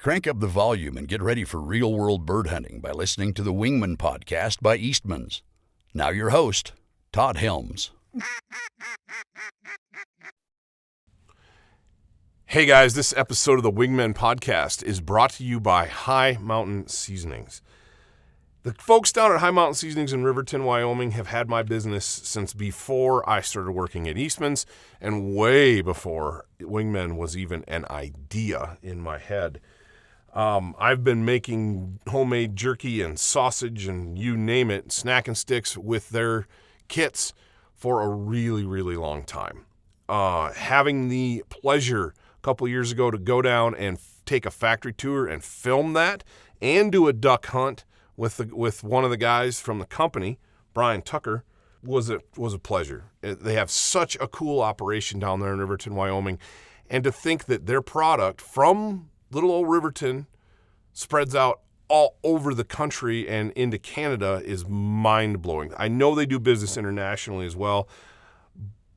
Crank up the volume and get ready for real-world bird hunting by listening to the Wingmen Podcast by Eastman's. Now your host, Todd Helms. Hey guys, this episode of the Wingmen Podcast is brought to you by High Mountain Seasonings. The folks down at High Mountain Seasonings in Riverton, Wyoming have had my business since before I started working at Eastman's and way before Wingmen was even an idea in my head. I've been making homemade jerky and sausage and you name it, snack and sticks with their kits for a really, really long time. Having the pleasure a couple years ago to go down and take a factory tour and film that and do a duck hunt with one of the guys from the company, Brian Tucker, was a pleasure. They have such a cool operation down there in Riverton, Wyoming, and to think that their product from little old Riverton spreads out all over the country and into Canada is mind-blowing. I know they do business internationally as well,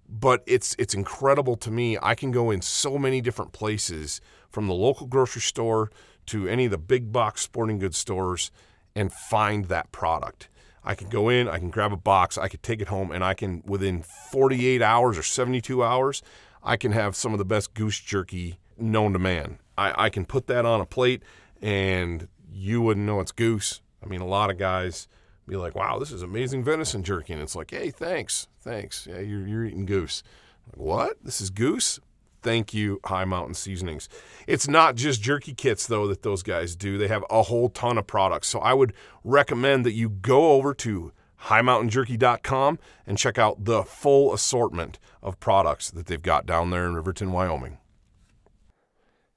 but it's incredible to me. I can go in so many different places, from the local grocery store to any of the big box sporting goods stores, and find that product. I can go in, I can grab a box, I could take it home, and I can, within 48 hours or 72 hours, I can have some of the best goose jerky known to man. I can put that on a plate, and you wouldn't know it's goose. I mean, a lot of guys be like, wow, this is amazing venison jerky. And it's like, hey, thanks. Yeah, you're eating goose. Like, what? This is goose? Thank you, High Mountain Seasonings. It's not just jerky kits, though, that those guys do. They have a whole ton of products. So I would recommend that you go over to highmountainjerky.com and check out the full assortment of products that they've got down there in Riverton, Wyoming.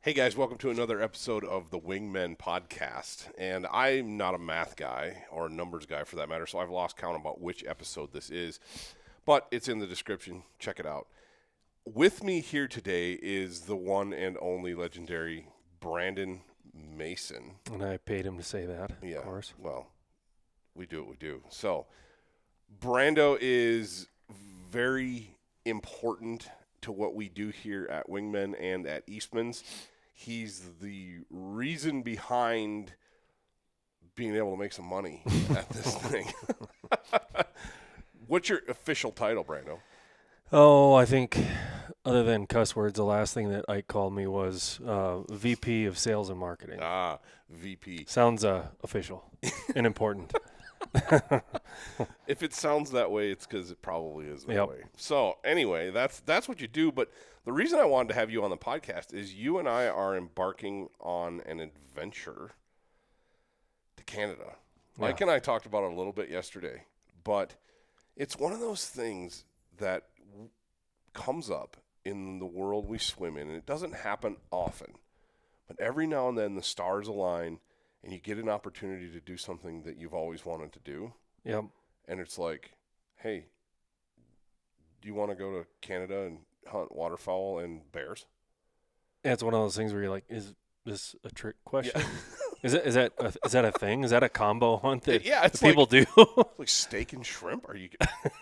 Hey guys, welcome to another episode of the Wingmen Podcast. And I'm not a math guy or a numbers guy for that matter, so I've lost count about which episode this is. But it's in the description. Check it out. With me here today is the one and only legendary Brandon Mason. And I paid him to say that, Yeah, of course. Well, we do what we do. So, Brando is very important to what we do here at Wingmen and at Eastman's. He's the reason behind being able to make some money at this thing. What's your official title, Brando? Oh, I think other than cuss words, the last thing that Ike called me was VP of Sales and Marketing. Ah, VP. Sounds official and important. If it sounds that way, it's because it probably is that way. So anyway, that's what you do. But the reason I wanted to have you on the podcast is you and I are embarking on an adventure to Canada. Yeah. Mike and I talked about it a little bit yesterday, but it's one of those things that comes up in the world we swim in, and it doesn't happen often. But every now and then the stars align, and you get an opportunity to do something that you've always wanted to do. Yep. And it's like, hey, do you want to go to Canada and hunt waterfowl and bears? Yeah, it's one of those things where you're like, is this a trick question? Yeah. Is that a thing? Is that a combo hunt that it's people do? Like steak and shrimp? Are you?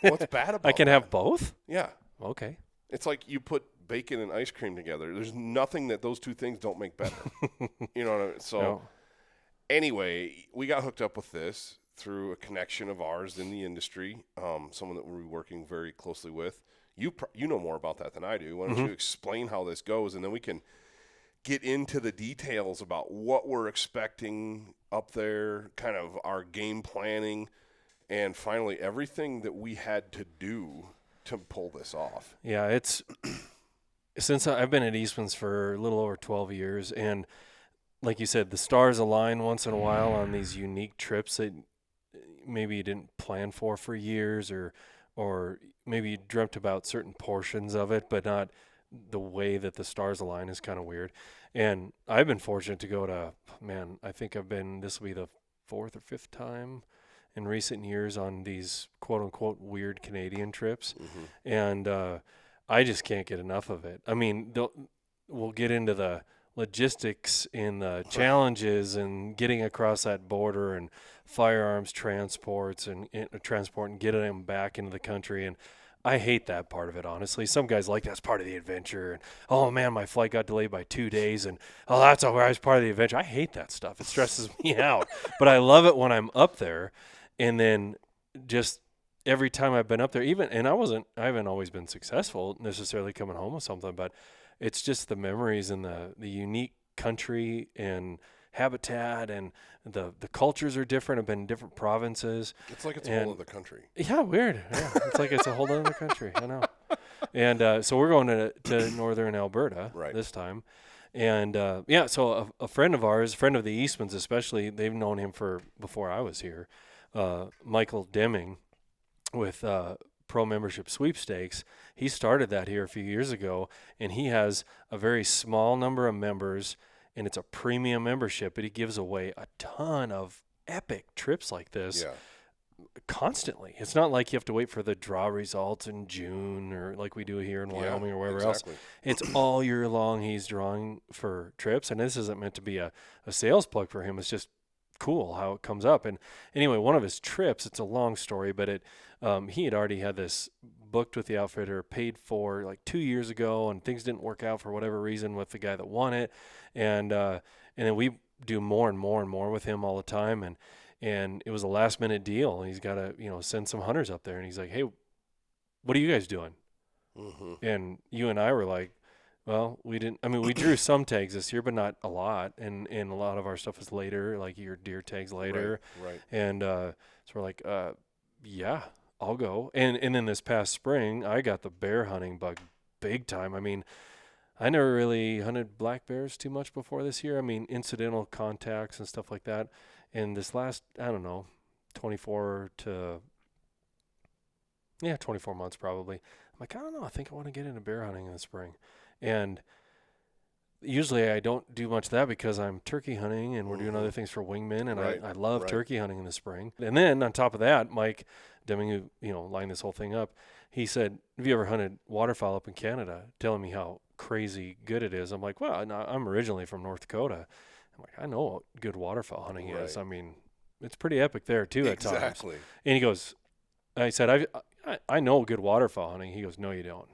What's bad about I can that? have both? Yeah. Okay. It's like you put bacon and ice cream together. There's nothing that those two things don't make better. You know what I mean? So. No. Anyway, we got hooked up with this through a connection of ours in the industry, someone that we're working very closely with. You know more about that than I do. Why don't you explain how this goes, and then we can get into the details about what we're expecting up there, kind of our game planning, and finally everything that we had to do to pull this off. Yeah, it's since I've been at Eastman's for a little over 12 years, and like you said, the stars align once in a while on these unique trips that maybe you didn't plan for years, or maybe you dreamt about certain portions of it, but not the way that the stars align is kind of weird. And I've been fortunate to go to, I think this will be the 4th or 5th time in recent years on these quote unquote weird Canadian trips. And I just can't get enough of it. I mean, we'll get into the logistics and the challenges and getting across that border and firearms transports and transport and getting them back into the country. And I hate that part of it, honestly. Some guys like that's part of the adventure. And, oh, man, my flight got delayed by 2 days. And, oh, that's always part of the adventure. I hate that stuff. It stresses me out. But I love it when I'm up there. And then just every time I've been up there, and I haven't always been successful necessarily coming home with something, but it's just the memories and the unique country and habitat, and the cultures are different. I've been in different provinces. It's like it's a whole other country. Yeah, weird. Yeah, it's like it's a whole other country. I know. And so we're going to northern Alberta this time. And so a friend of ours, friend of the Eastmans especially, they've known him for before I was here, Michael Deming with Pro Membership Sweepstakes. He started that here a few years ago, and he has a very small number of members, and it's a premium membership, but he gives away a ton of epic trips like this constantly. It's not like you have to wait for the draw results in June or like we do here in Wyoming or wherever else. It's all year long he's drawing for trips, and this isn't meant to be a sales plug for him. It's just cool how it comes up. And anyway, one of his trips, it's a long story, but he had already had this booked with the outfitter, paid for like 2 years ago, and things didn't work out for whatever reason with the guy that won it. And then we do more and more and more with him all the time. And it was a last minute deal. He's got to, send some hunters up there. And he's like, hey, what are you guys doing? Mm-hmm. And you and I were like, well, we drew some tags this year, but not a lot. And a lot of our stuff is later, like your deer tags later. Right. And so we're like, yeah, I'll go. And then this past spring, I got the bear hunting bug big time. I mean, I never really hunted black bears too much before this year. I mean, incidental contacts and stuff like that. And this last, 24 months probably. I'm like, I don't know. I think I want to get into bear hunting in the spring. And usually I don't do much of that because I'm turkey hunting and we're doing other things for Wingmen, and I love turkey hunting in the spring. And then on top of that, Mike Deming, who lined this whole thing up, he said, have you ever hunted waterfowl up in Canada? Telling me how crazy good it is. I'm like, well, I'm originally from North Dakota. I'm like, I know what good waterfowl hunting is. I mean, it's pretty epic there too at times. Exactly. And he goes, I said, I know good waterfowl hunting. He goes, no, you don't.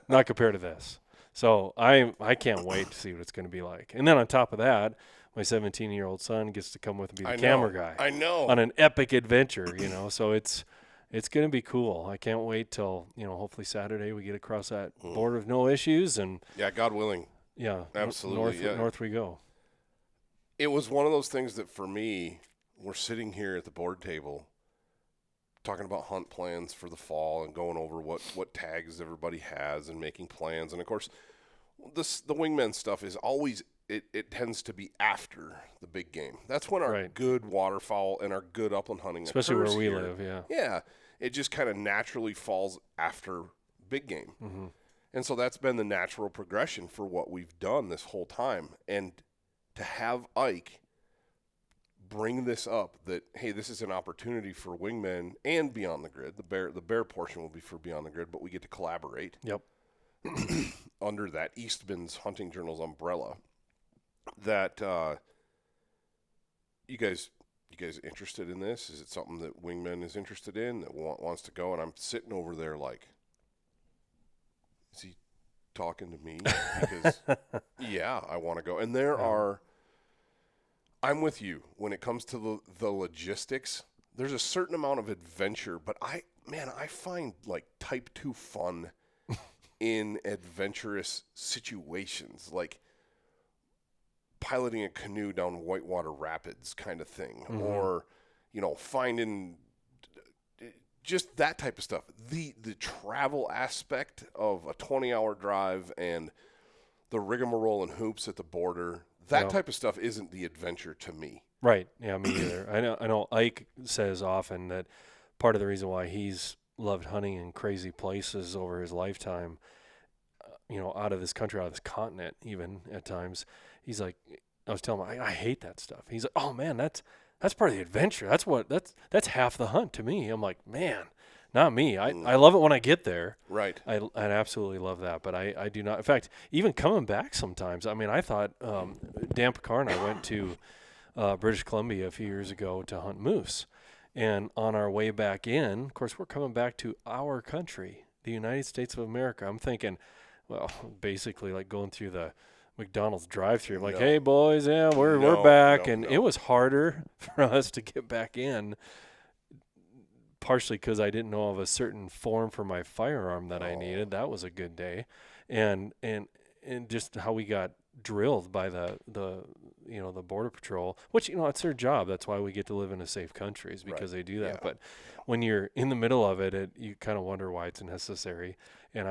Not compared to this. So I can't wait to see what it's going to be like. And then on top of that, my 17-year-old son gets to come with and be the camera guy. I know. On an epic adventure, So it's going to be cool. I can't wait till, hopefully Saturday we get across that border with no issues. And yeah, God willing. Yeah. Absolutely. North we go. It was one of those things that for me, we're sitting here at the board table talking about hunt plans for the fall and going over what tags everybody has and making plans. And, of course, the Wingmen stuff is always it tends to be after the big game. That's when our good waterfowl and our good upland hunting especially occurs where we here. live, yeah. Yeah, it just kind of naturally falls after big game. Mm-hmm. And so that's been the natural progression for what we've done this whole time. And to have Ike bring this up that, hey, this is an opportunity for Wingmen and Beyond the Grid. The bear portion will be for Beyond the Grid, but we get to collaborate. Yep. Under that Eastman's Hunting Journal's umbrella. That you guys interested in this? Is it something that Wingmen is interested in, that wants to go? And I'm sitting over there like, is he talking to me? Because yeah, I want to go. And I'm with you when it comes to the logistics. There's a certain amount of adventure, but I find like type 2 fun in adventurous situations, like piloting a canoe down Whitewater Rapids kind of thing, or finding just that type of stuff. The travel aspect of a 20-hour drive and the rigmarole and hoops at the border. That type of stuff isn't the adventure to me. Right. Yeah, me either. I know Ike says often that part of the reason why he's loved hunting in crazy places over his lifetime, out of this country, out of this continent even at times, he's like, I was telling him, I hate that stuff. He's like, oh man, that's part of the adventure. That's half the hunt to me. I'm like, man, not me. I love it when I get there. Right. I absolutely love that, but I do not. In fact, even coming back sometimes, I thought Dan Picard and I went to British Columbia a few years ago to hunt moose. And on our way back in, of course, we're coming back to our country, the United States of America. I'm thinking, well, basically like going through the McDonald's drive-thru. Like, hey, boys, yeah, we're back. And it was harder for us to get back in, partially because I didn't know of a certain form for my firearm that I needed. That was a good day. And just how we got drilled by the Border Patrol, which, it's their job. That's why we get to live in a safe country, is because they do that. Yeah. But when you're in the middle of it, you kind of wonder why it's necessary. And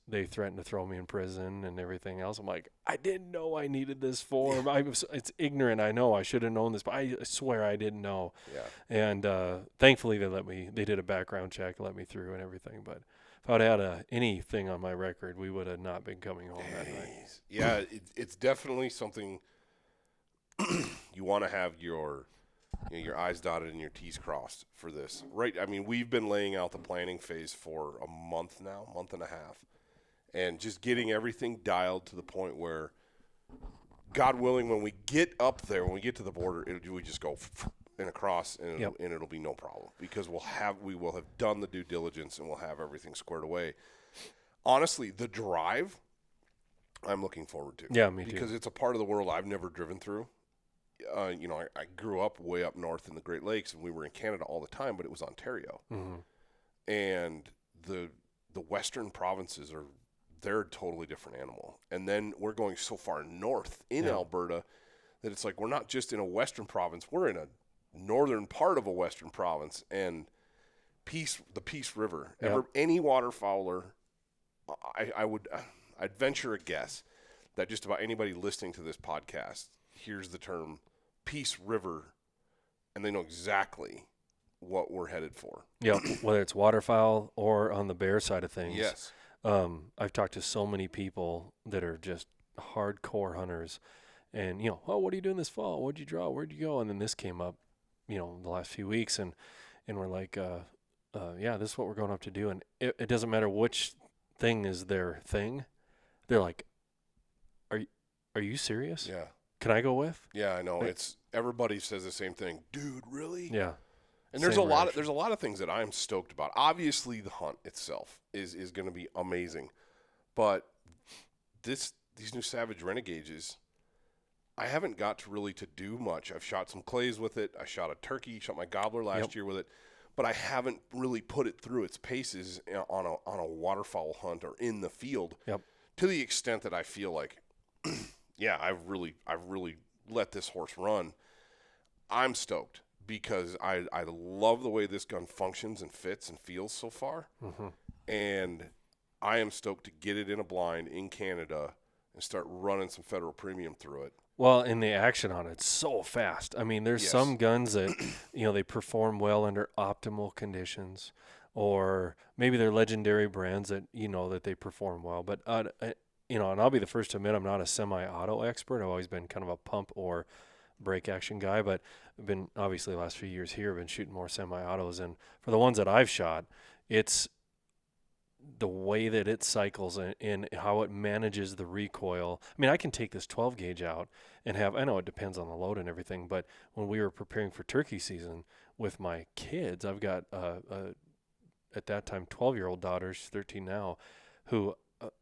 they threatened to throw me in prison and everything else. I'm like, I didn't know I needed this form. It's ignorant. I know I should have known this, but I swear I didn't know. Yeah. And thankfully they did a background check, let me through and everything. But if I'd had anything on my record, we would have not been coming home that night. Yeah, it's definitely something you want to have your I's dotted and your T's crossed for this. Right? I mean, we've been laying out the planning phase for a month now, month and a half, and just getting everything dialed to the point where, God willing, when we get up there, when we get to the border, we just go and across, and it'll be no problem, because we will have done the due diligence and we'll have everything squared away. Honestly, the drive, I'm looking forward to. Yeah, me too. Because it's a part of the world I've never driven through. I grew up way up north in the Great Lakes, and we were in Canada all the time, but it was Ontario. Mm-hmm. And the western provinces they're a totally different animal. And then we're going so far north in Alberta that it's like we're not just in a western province, we're in a northern part of a western province. And the Peace River, any waterfowler, I'd venture a guess that just about anybody listening to this podcast hears the term Peace River, and they know exactly what we're headed for. Yeah, whether it's waterfowl or on the bear side of things. Yes. I've talked to so many people that are just hardcore hunters, and, what are you doing this fall? What'd you draw? Where'd you go? And then this came up, the last few weeks, and we're like, this is what we're going up to do. And it doesn't matter which thing is their thing. They're like, are you serious? Yeah. Can I go with? Yeah, I know. It's everybody says the same thing. Dude, really? Yeah. And there's a lot of things that I'm stoked about. Obviously, the hunt itself is going to be amazing, but these new Savage Renegades, I haven't got to really do much. I've shot some clays with it. I shot a turkey, shot my gobbler last year with it, but I haven't really put it through its paces on a waterfowl hunt or in the field. Yep. To the extent that I feel like, I've really let this horse run. I'm stoked because I love the way this gun functions and fits and feels so far. Mm-hmm. And I am stoked to get it in a blind in Canada and start running some federal premium through it. Well, and the action on it's so fast. I mean, there's some guns that, they perform well under optimal conditions, or maybe they're legendary brands that, that they perform well. But, and I'll be the first to admit I'm not a semi-auto expert. I've always been kind of a pump or break action guy, but I've been, obviously, the last few years here, I've been shooting more semi-autos. And for the ones that I've shot, it's the way that it cycles and how it manages the recoil. I mean, I can take this 12 gauge out and I know it depends on the load and everything, but when we were preparing for turkey season with my kids, I've got at that time 12-year-old daughter, she's 13 now, who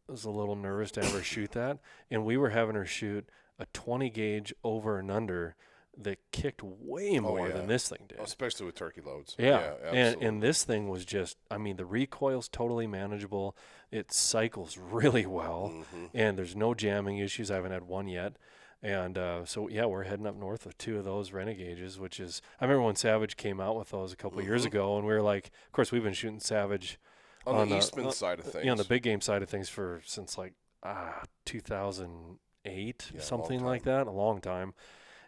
was a little nervous to have her shoot that, and we were having her shoot a 20 gauge over and under that kicked way more than this thing did. Especially with turkey loads. Yeah, and this thing was just, the recoil's totally manageable. It cycles really well, and there's no jamming issues. I haven't had one yet. And we're heading up north with two of those Renegades, which is, I remember when Savage came out with those a couple of years ago, and we were like, of course, we've been shooting Savage on the Eastman side of things. On the big game side of things since 2008, something like that, a long time.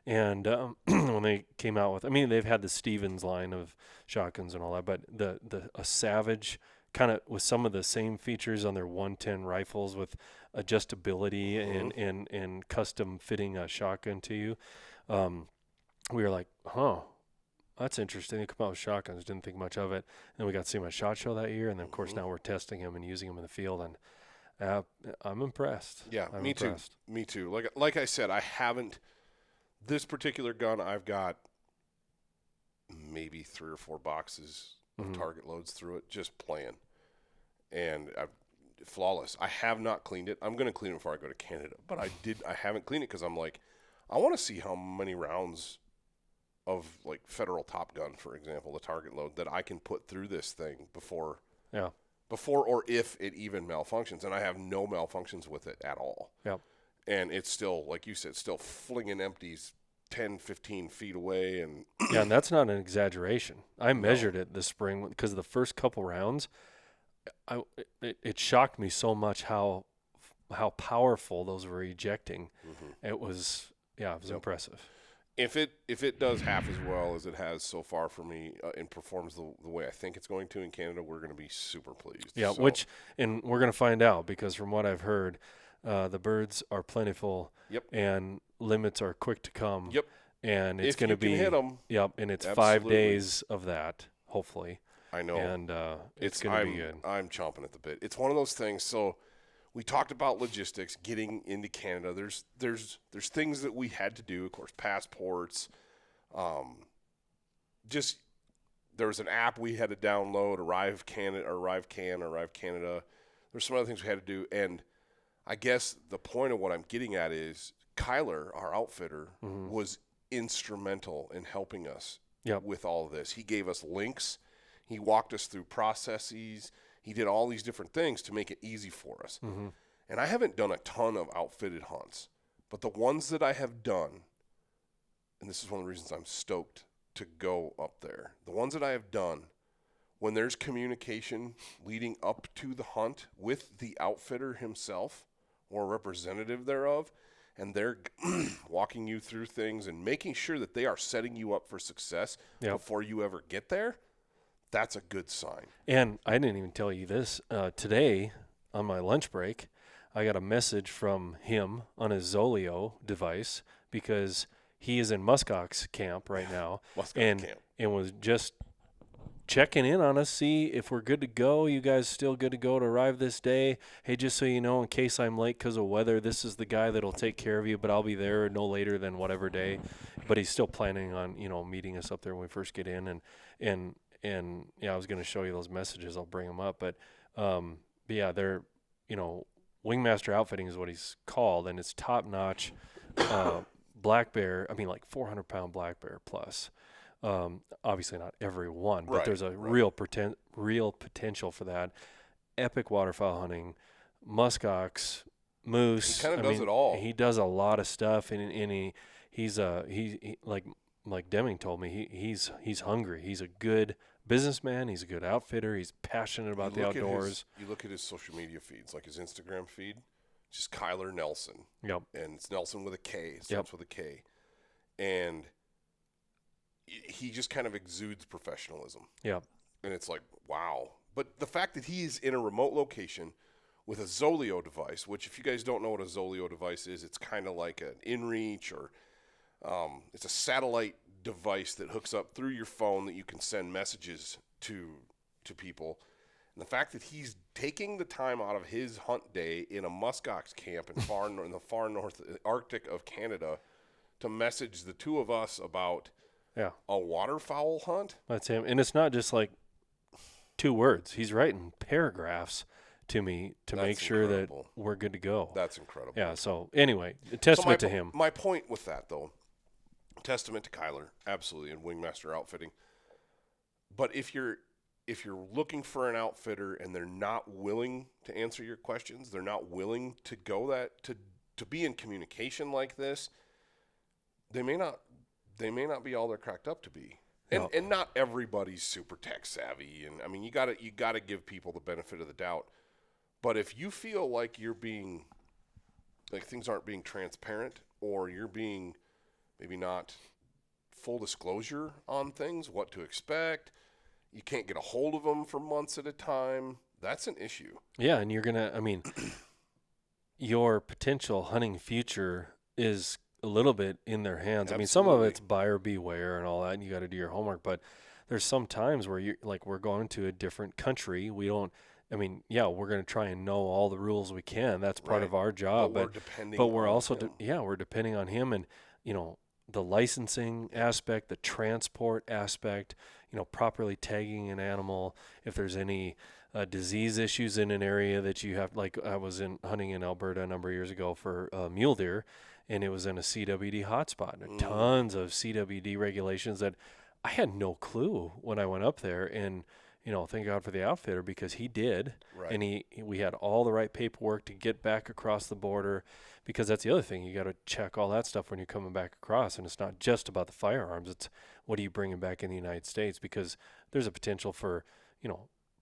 And when they came out with, they've had the Stevens line of shotguns and all that, but a Savage kind of with some of the same features on their 110 rifles with adjustability and custom fitting a shotgun to you. We were like, that's interesting. They come out with shotguns. Didn't think much of it. And we got to see them at SHOT Show that year. And then, of course, now we're testing them and using them in the field. And I'm impressed. Yeah, me impressed. Too. Me too. Like I said, I haven't – this particular gun I've got maybe 3 or 4 boxes of Mhm. target loads through it, just playing. And flawless. I have not cleaned it. I'm going to clean it before I go to Canada. But I haven't cleaned it because I'm like, I want to see how many rounds of like federal Top Gun, for example, the target load that I can put through this thing before or if it even malfunctions. And I have no malfunctions with it at all. Yep. And it's still, like you said, still flinging empties 10, 15 feet away. And yeah, and that's not an exaggeration. I measured it this spring because the first couple rounds, it shocked me so much how powerful those were ejecting. Mm-hmm. It was impressive. If it does half as well as it has so far for me and performs the way I think it's going to in Canada, we're going to be super pleased. Yeah, and we're going to find out because from what I've heard, the birds are plentiful. Yep. And limits are quick to come. Yep. And it's going to be hit them. Yep. And it's Absolutely. 5 days of that, hopefully. I know. And it's going to be good. I'm chomping at the bit. It's one of those things. So we talked about logistics, getting into Canada. There's things that we had to do, of course, passports. Just there was an app we had to download, Arrive Canada. There's some other things we had to do, and I guess the point of what I'm getting at is Kyler, our outfitter, was instrumental in helping us with all of this. He gave us links. He walked us through processes. He did all these different things to make it easy for us. Mm-hmm. And I haven't done a ton of outfitted hunts, but the ones that I have done, and this is one of the reasons I'm stoked to go up there, the ones that I have done, when there's communication leading up to the hunt with the outfitter himself or a representative thereof, and they're walking you through things and making sure that they are setting you up for success before you ever get there, that's a good sign. And I didn't even tell you this. Today, on my lunch break, I got a message from him on his Zoleo device because he is in muskox camp right now. camp. And was just checking in on us, see if we're good to go. You guys still good to go to arrive this day? Hey, just so you know, in case I'm late because of weather, this is the guy that'll take care of you, but I'll be there no later than whatever day. But he's still planning on, meeting us up there when we first get in. And I was going to show you those messages. I'll bring them up. But yeah, they're, Wingmaster Outfitting is what he's called, and it's top-notch black bear. I mean, like 400-pound black bear plus. Obviously not every one, but there's a real potential for that. Epic waterfowl hunting, muskox, moose. He kind of does it all. He does a lot of stuff, and he's like Deming told me, he's hungry. He's a good businessman. He's a good outfitter. He's passionate about the outdoors. You look at his social media feeds, like his Instagram feed, just Kyler Nelson. Yep. And it's Nelson with a K. It starts with a K. And he just kind of exudes professionalism. Yep. And it's like, wow. But the fact that he's in a remote location with a Zoleo device, which if you guys don't know what a Zoleo device is, it's kind of like an InReach or it's a satellite device that hooks up through your phone that you can send messages to people. And the fact that he's taking the time out of his hunt day in a muskox camp in the far north Arctic of Canada to message the two of us about a waterfowl hunt. That's him. And it's not just like 2 words. He's writing paragraphs to me to make sure that we're good to go. That's incredible. Yeah, so anyway, a testament to him. My point with that, though, testament to Kyler, absolutely, and Wingmaster Outfitting. But if you're looking for an outfitter and they're not willing to answer your questions, they're not willing to go to be in communication like this, they may not be all they're cracked up to be. And not everybody's super tech savvy, and I mean you gotta give people the benefit of the doubt. But if you feel like you're being like things aren't being transparent, or you're being maybe not full disclosure on things, what to expect, you can't get a hold of them for months at a time, that's an issue. Yeah, and your potential hunting future is a little bit in their hands. Absolutely. I mean, some of it's buyer beware and all that, and you got to do your homework, but there's some times where we're going to a different country. We're going to try and know all the rules we can. That's part of our job. But we're depending we're on also him. we're depending on him, and the licensing aspect, the transport aspect, properly tagging an animal, if there's any disease issues in an area that you have, like I was hunting in Alberta a number of years ago for mule deer, and it was in a CWD hotspot. And tons of CWD regulations that I had no clue when I went up there. And, thank God for the outfitter, because he did. Right. And we had all the right paperwork to get back across the border, because that's the other thing. You got to check all that stuff when you're coming back across. And it's not just about the firearms. It's what are you bringing back in the United States? Because there's a potential for,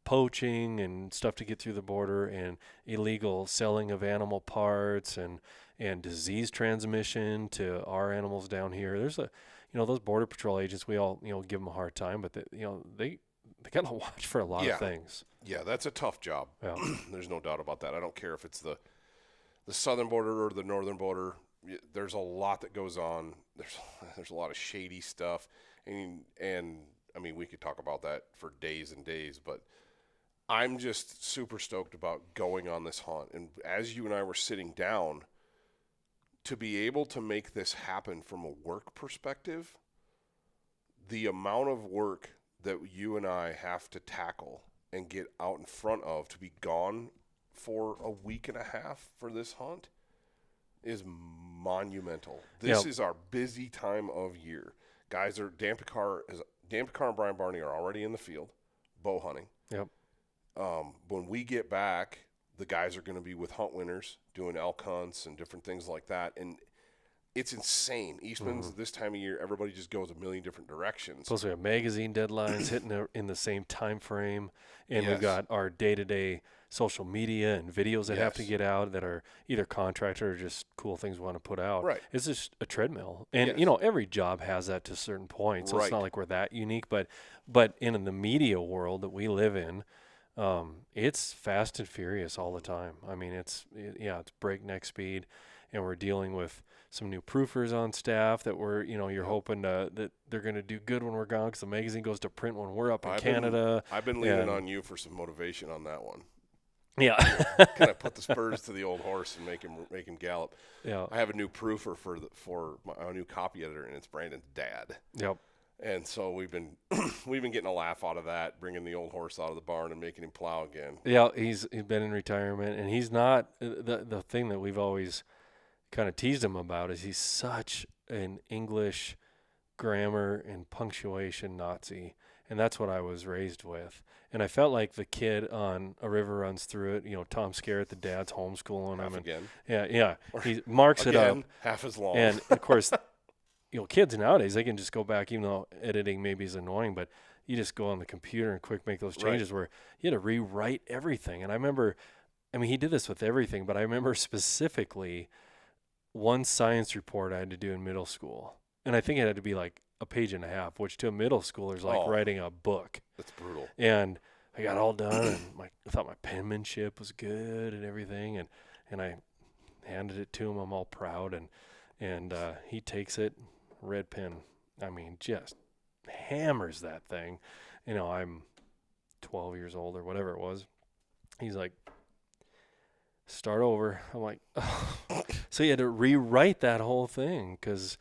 poaching and stuff to get through the border, and illegal selling of animal parts and disease transmission to our animals down here. There's those Border Patrol agents, we all, give them a hard time, but they got to watch for a lot of things. Yeah, that's a tough job. Yeah. There's no doubt about that. I don't care if it's the southern border or the northern border. There's a lot that goes on. There's a lot of shady stuff, and I mean, we could talk about that for days and days, but I'm just super stoked about going on this hunt. And as you and I were sitting down, to be able to make this happen from a work perspective, the amount of work that you and I have to tackle and get out in front of to be gone for a week and a half for this hunt is monumental. This is our busy time of year. Guys Dan Picard and Brian Barney are already in the field, bow hunting. Yep. When we get back, the guys are going to be with hunt winners doing elk hunts and different things like that. And it's insane. Eastman's this time of year, everybody just goes a million different directions. Plus we have magazine deadlines hitting in the same time frame. And we've got our day-to-day social media and videos that have to get out that are either contracted or just cool things we want to put out. Right. It's just a treadmill. And, every job has that to a certain point. So it's not like we're that unique. But in the media world that we live in, it's fast and furious all the time. I mean, it's breakneck speed. And we're dealing with some new proofers on staff that you're hoping that they're going to do good when we're gone, because the magazine goes to print when we're up in Canada. I've been leaning on you for some motivation on that one. Yeah. Kind of put the spurs to the old horse and make him gallop. Yeah. I have a new proofer for my new copy editor, and it's Brandon's dad. Yep. And so we've been getting a laugh out of that, bringing the old horse out of the barn and making him plow again. Yeah, he's been in retirement, and he's not the thing that we've always kind of teased him about is he's such an English grammar and punctuation Nazi, and that's what I was raised with. And I felt like the kid on A River Runs Through It, Tom Skerritt, the dad's homeschooling him. Again. Yeah. He marks it up. Half as long. And, of course, kids nowadays, they can just go back, even though editing maybe is annoying, but you just go on the computer and quick make those changes where you had to rewrite everything. And I remember, he did this with everything, but I remember specifically one science report I had to do in middle school. And I think it had to be like a page and a half, which to a middle schooler is like writing a book. That's brutal. And I got all done, and I thought my penmanship was good and everything, and I handed it to him. I'm all proud, and he takes it, red pen. Just hammers that thing. I'm 12 years old or whatever it was. He's like, start over. I'm like, oh. So you had to rewrite that whole thing because,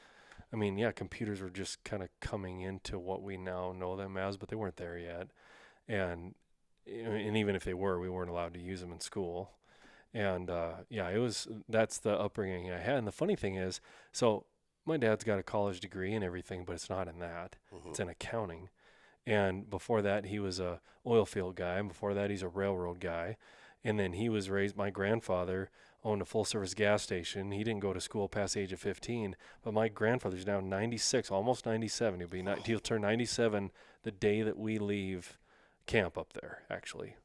computers were just kind of coming into what we now know them as, but they weren't there yet. And even if they were, we weren't allowed to use them in school. And, that's the upbringing I had. And the funny thing is, so my dad's got a college degree and everything, but it's not in that. Mm-hmm. It's in accounting. And before that, he was a oil field guy. And before that, he's a railroad guy. And then he was raised, my grandfather owned a full-service gas station. He didn't go to school past the age of 15. But my grandfather's now 96, almost 97. He'll turn 97 the day that we leave camp up there, actually.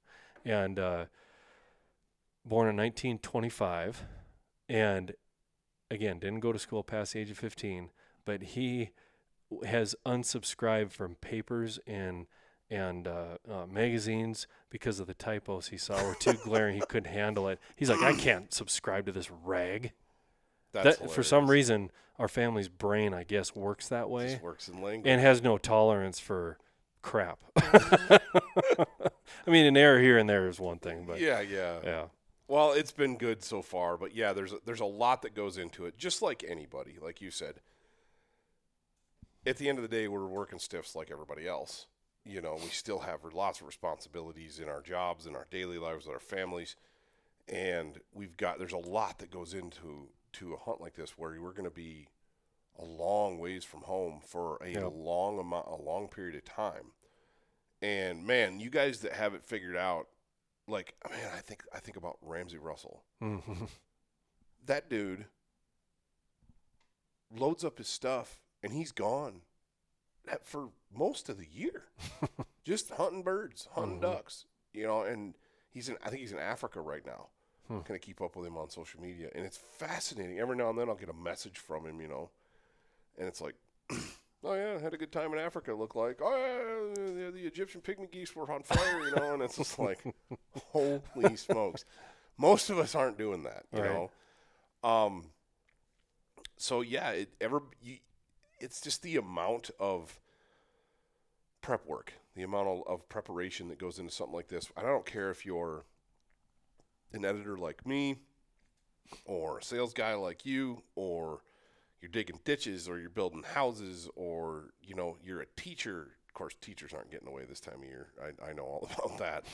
And born in 1925. And, again, didn't go to school past the age of 15. But he has unsubscribed from papers and magazines because of the typos he saw were too glaring. He couldn't handle it. He's like, I can't subscribe to this rag. That for some reason, our family's brain, I guess, works that way. Just works in language. And has no tolerance for crap. An error here and there is one thing, but yeah. Well, it's been good so far, but yeah, there's a lot that goes into it. Just like anybody, like you said, at the end of the day, we're working stiffs like everybody else. You know, we still have lots of responsibilities in our jobs, in our daily lives, with our families. And there's a lot that goes into a hunt like this where we're going to be a long ways from home for a long period of time. And man, you guys that have it figured out, like, man, I think about Ramsey Russell. Mm-hmm. That dude loads up his stuff and he's gone for most of the year, just hunting birds, hunting ducks, you know. And I think he's in Africa right now. Kind of keep up with him on social media, and it's fascinating. Every now and then I'll get a message from him, you know, and it's like, oh yeah, I had a good time in Africa. It looked like, oh yeah, the Egyptian pygmy geese were on fire, you know, and it's just like, holy smokes. Most of us aren't doing that, you know. So yeah, it's just the amount of prep work, the amount of preparation that goes into something like this. I don't care if you're an editor like me or a sales guy like you, or you're digging ditches, or you're building houses, or, you know, you're a teacher. Of course, teachers aren't getting away this time of year. I know all about that.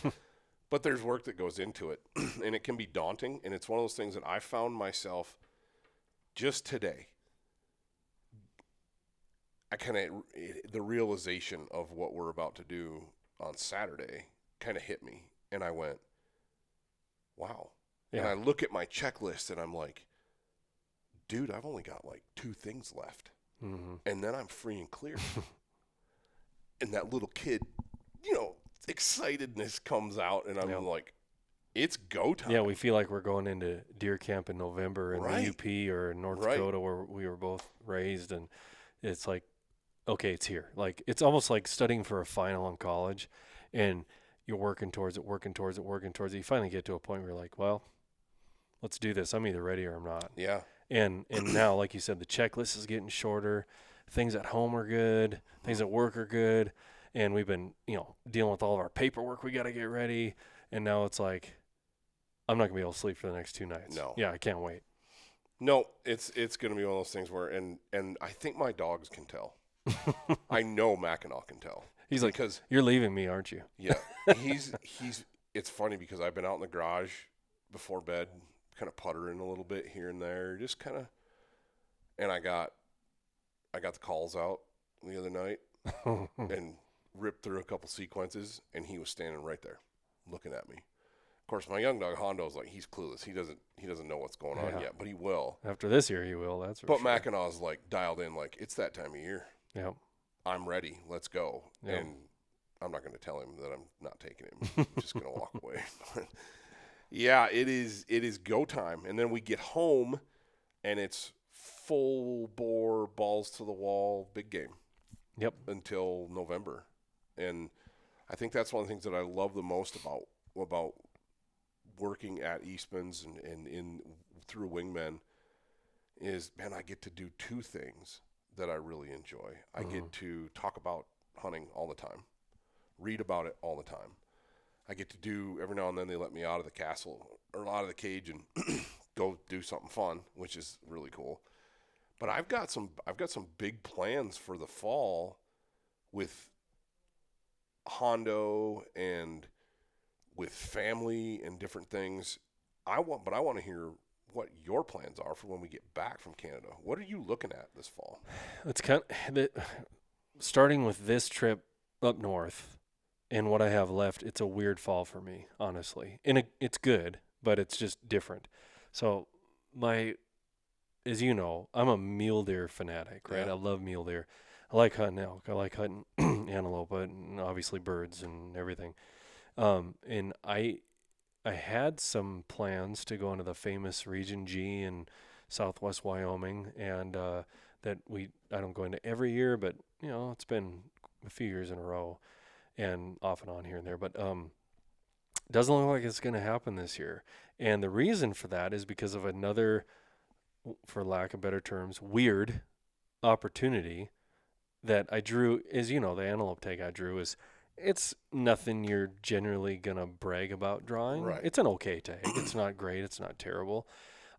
But there's work that goes into it, and it can be daunting. And it's one of those things that I found myself just today. The realization of what we're about to do on Saturday kind of hit me, and I went, wow. Yeah. And I look at my checklist and I'm like, dude, I've only got like 2 things left. Mm-hmm. And then I'm free and clear. And that little kid, you know, excitedness comes out, and I'm like, it's go time. Yeah, we feel like we're going into deer camp in November in the UP or North Dakota where we were both raised, and it's like, okay, it's here. Like, it's almost like studying for a final in college, and you're working towards it. You finally get to a point where you're like, well, let's do this. I'm either ready or I'm not. Yeah. And now, like you said, the checklist is getting shorter. Things at home are good. Things at work are good. And we've been, you know, dealing with all of our paperwork. We got to get ready. And now it's like, I'm not going to be able to sleep for the next 2 nights. No. Yeah, I can't wait. No, it's going to be one of those things where, and I think my dogs can tell. I know Mackinac can tell. He's like, you're leaving me, aren't you? Yeah. It's funny because I've been out in the garage before bed, kind of puttering a little bit here and there, just kind of, and I got the calls out the other night and ripped through a couple sequences, and he was standing right there looking at me. Of course, my young dog Hondo's like, he's clueless. He doesn't know what's going on yet, but he will. After this year, he will. That's for sure. But Mackinaw's like dialed in, like, it's that time of year. Yeah. I'm ready. Let's go. Yep. And I'm not going to tell him that I'm not taking him. I'm just going to walk away. Yeah, it is go time. And then we get home, and it's full bore, balls to the wall, big game. Yep. Until November. And I think that's one of the things that I love the most about working at Eastman's and in through Wingmen is, man, I get to do 2 things that I really enjoy. I get to talk about hunting all the time, read about it all the time. I get to do, every now and then they let me out of the castle or out of the cage and go do something fun, which is really cool. But I've got some big plans for the fall with Hondo and with family and different things. I want to hear what your plans are for when we get back from Canada. What are you looking at this fall? It's kind of starting with this trip up north and what I have left. It's a weird fall for me, honestly, and it's good, but it's just different. So as you know, I'm a mule deer fanatic, right? Yeah. I love mule deer. I like hunting elk. I like hunting antelope, and obviously birds and everything. And I had some plans to go into the famous Region G in southwest Wyoming, and that I don't go into every year, but you know, it's been a few years in a row, and off and on here and there. But doesn't look like it's going to happen this year, and the reason for that is because of another, for lack of better terms, weird opportunity that I drew. As you know, the antelope tag I drew it's nothing you're generally going to brag about drawing. Right. It's an okay tag. It's not great. It's not terrible.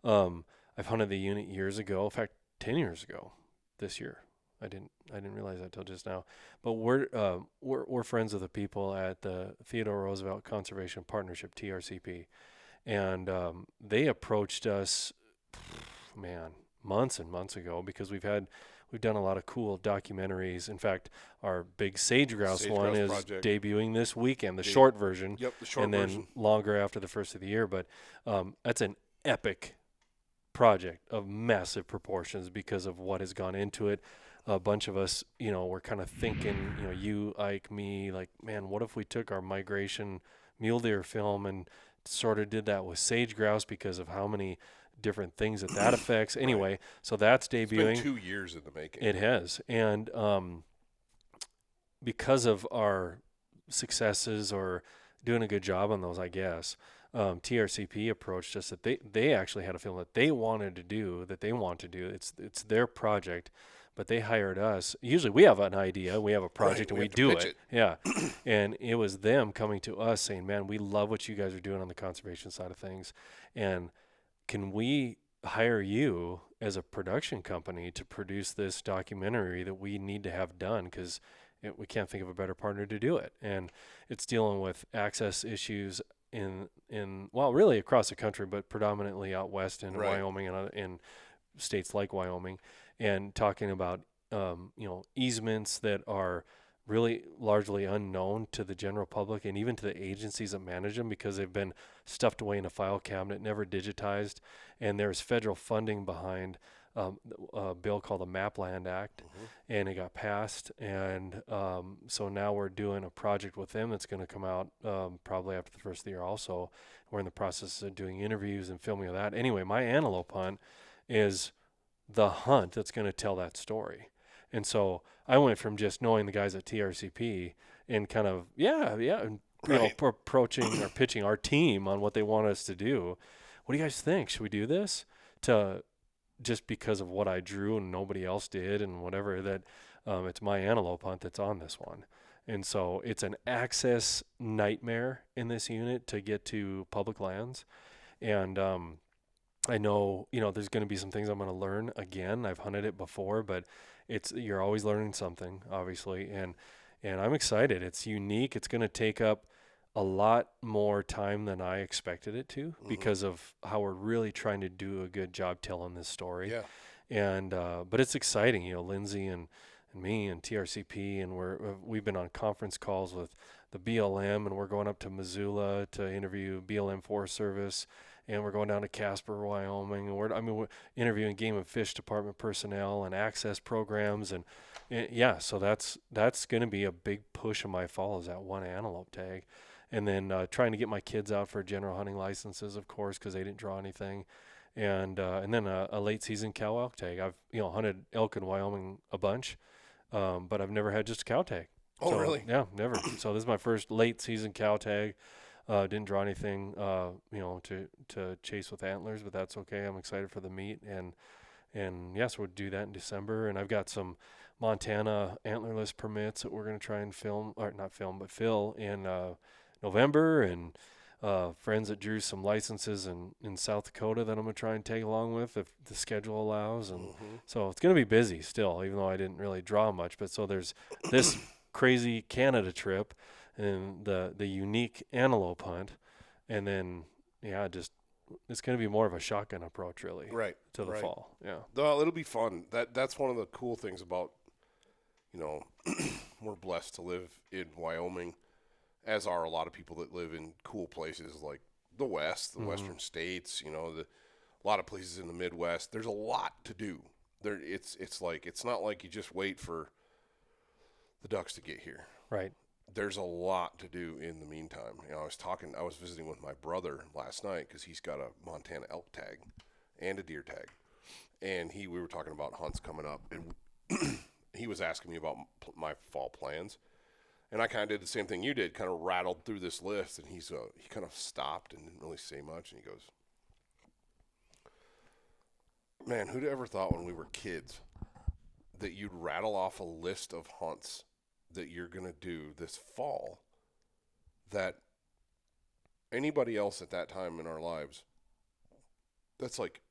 I've hunted the unit years ago. In fact, 10 years ago this year. I didn't realize that till just now. But we're friends with the people at the Theodore Roosevelt Conservation Partnership, TRCP, and they approached us, man, months and months ago, because we've done a lot of cool documentaries. In fact, our big sage grouse one is project. Debuting this weekend, the short version. Yep, the short and then version. Longer after the first of the year. But that's an epic project of massive proportions because of what has gone into it. A bunch of us, we're kind of thinking, you, Ike, me, like, man, what if we took our migration mule deer film and sort of did that with sage grouse because of how many different things that affects. Anyway, Right. So that's debuting. It's been 2 years in the making. It has. And because of our successes or doing a good job on those, I guess, TRCP approached us that they actually had a film that they wanted to do, It's their project, but they hired us. Usually we have an idea, we have a project, and we do it. Yeah. And it was them coming to us saying, man, we love what you guys are doing on the conservation side of things. And can we hire you as a production company to produce this documentary that we need to have done? Because we can't think of a better partner to do it. And it's dealing with access issues in really across the country, but predominantly out west in Wyoming and in states like Wyoming, and talking about easements that are really largely unknown to the general public and even to the agencies that manage them, because they've been stuffed away in a file cabinet, never digitized. And there's federal funding behind a bill called the Mapland Act, and it got passed. And so now we're doing a project with them that's going to come out probably after the first of the year also. We're in the process of doing interviews and filming of that. Anyway, my antelope hunt is the hunt that's going to tell that story. And so I went from just knowing the guys at TRCP and kind of, approaching or pitching our team on what they want us to do. What do you guys think? Should we do this? To just because of what I drew and nobody else did and whatever, that it's my antelope hunt that's on this one. And so it's an access nightmare in this unit to get to public lands. And I know, there's going to be some things I'm going to learn again. I've hunted it before, but you're always learning something, obviously. And I'm excited. It's unique. It's going to take up a lot more time than I expected it to, because of how we're really trying to do a good job telling this story. Yeah. And but it's exciting, Lindsay and me and TRCP, and we've been on conference calls with the BLM, and we're going up to Missoula to interview BLM Forest Service, and we're going down to Casper, Wyoming, and we're interviewing Game and Fish Department personnel and access programs, and so that's going to be a big push of my fall, is that one antelope tag. And then trying to get my kids out for general hunting licenses, of course, because they didn't draw anything. And then a late season cow elk tag. I've hunted elk in Wyoming a bunch, but I've never had just a cow tag. Oh, really? Yeah, never. So this is my first late season cow tag. Didn't draw anything, to chase with antlers, but that's okay. I'm excited for the meet, and yes, we'll do that in December. And I've got some Montana antlerless permits that we're going to try and fill in November, and friends that drew some licenses in South Dakota that I'm going to try and tag along with if the schedule allows. And so it's going to be busy still, even though I didn't really draw much. But so there's this crazy Canada trip and the unique antelope hunt. And then, it's going to be more of a shotgun approach, really, to the fall. Yeah. No, it'll be fun. That's one of the cool things about, we're blessed to live in Wyoming, as are a lot of people that live in cool places like the West, the Western states, a lot of places in the Midwest. There's a lot to do. It's not like you just wait for the ducks to get here. Right. There's a lot to do in the meantime. I was visiting with my brother last night because he's got a Montana elk tag and a deer tag. And we were talking about hunts coming up, and he was asking me about my fall plans. And I kind of did the same thing you did, kind of rattled through this list, and he kind of stopped and didn't really say much, and he goes, man, who'd ever thought when we were kids that you'd rattle off a list of hunts that you're going to do this fall, that anybody else at that time in our lives, that's like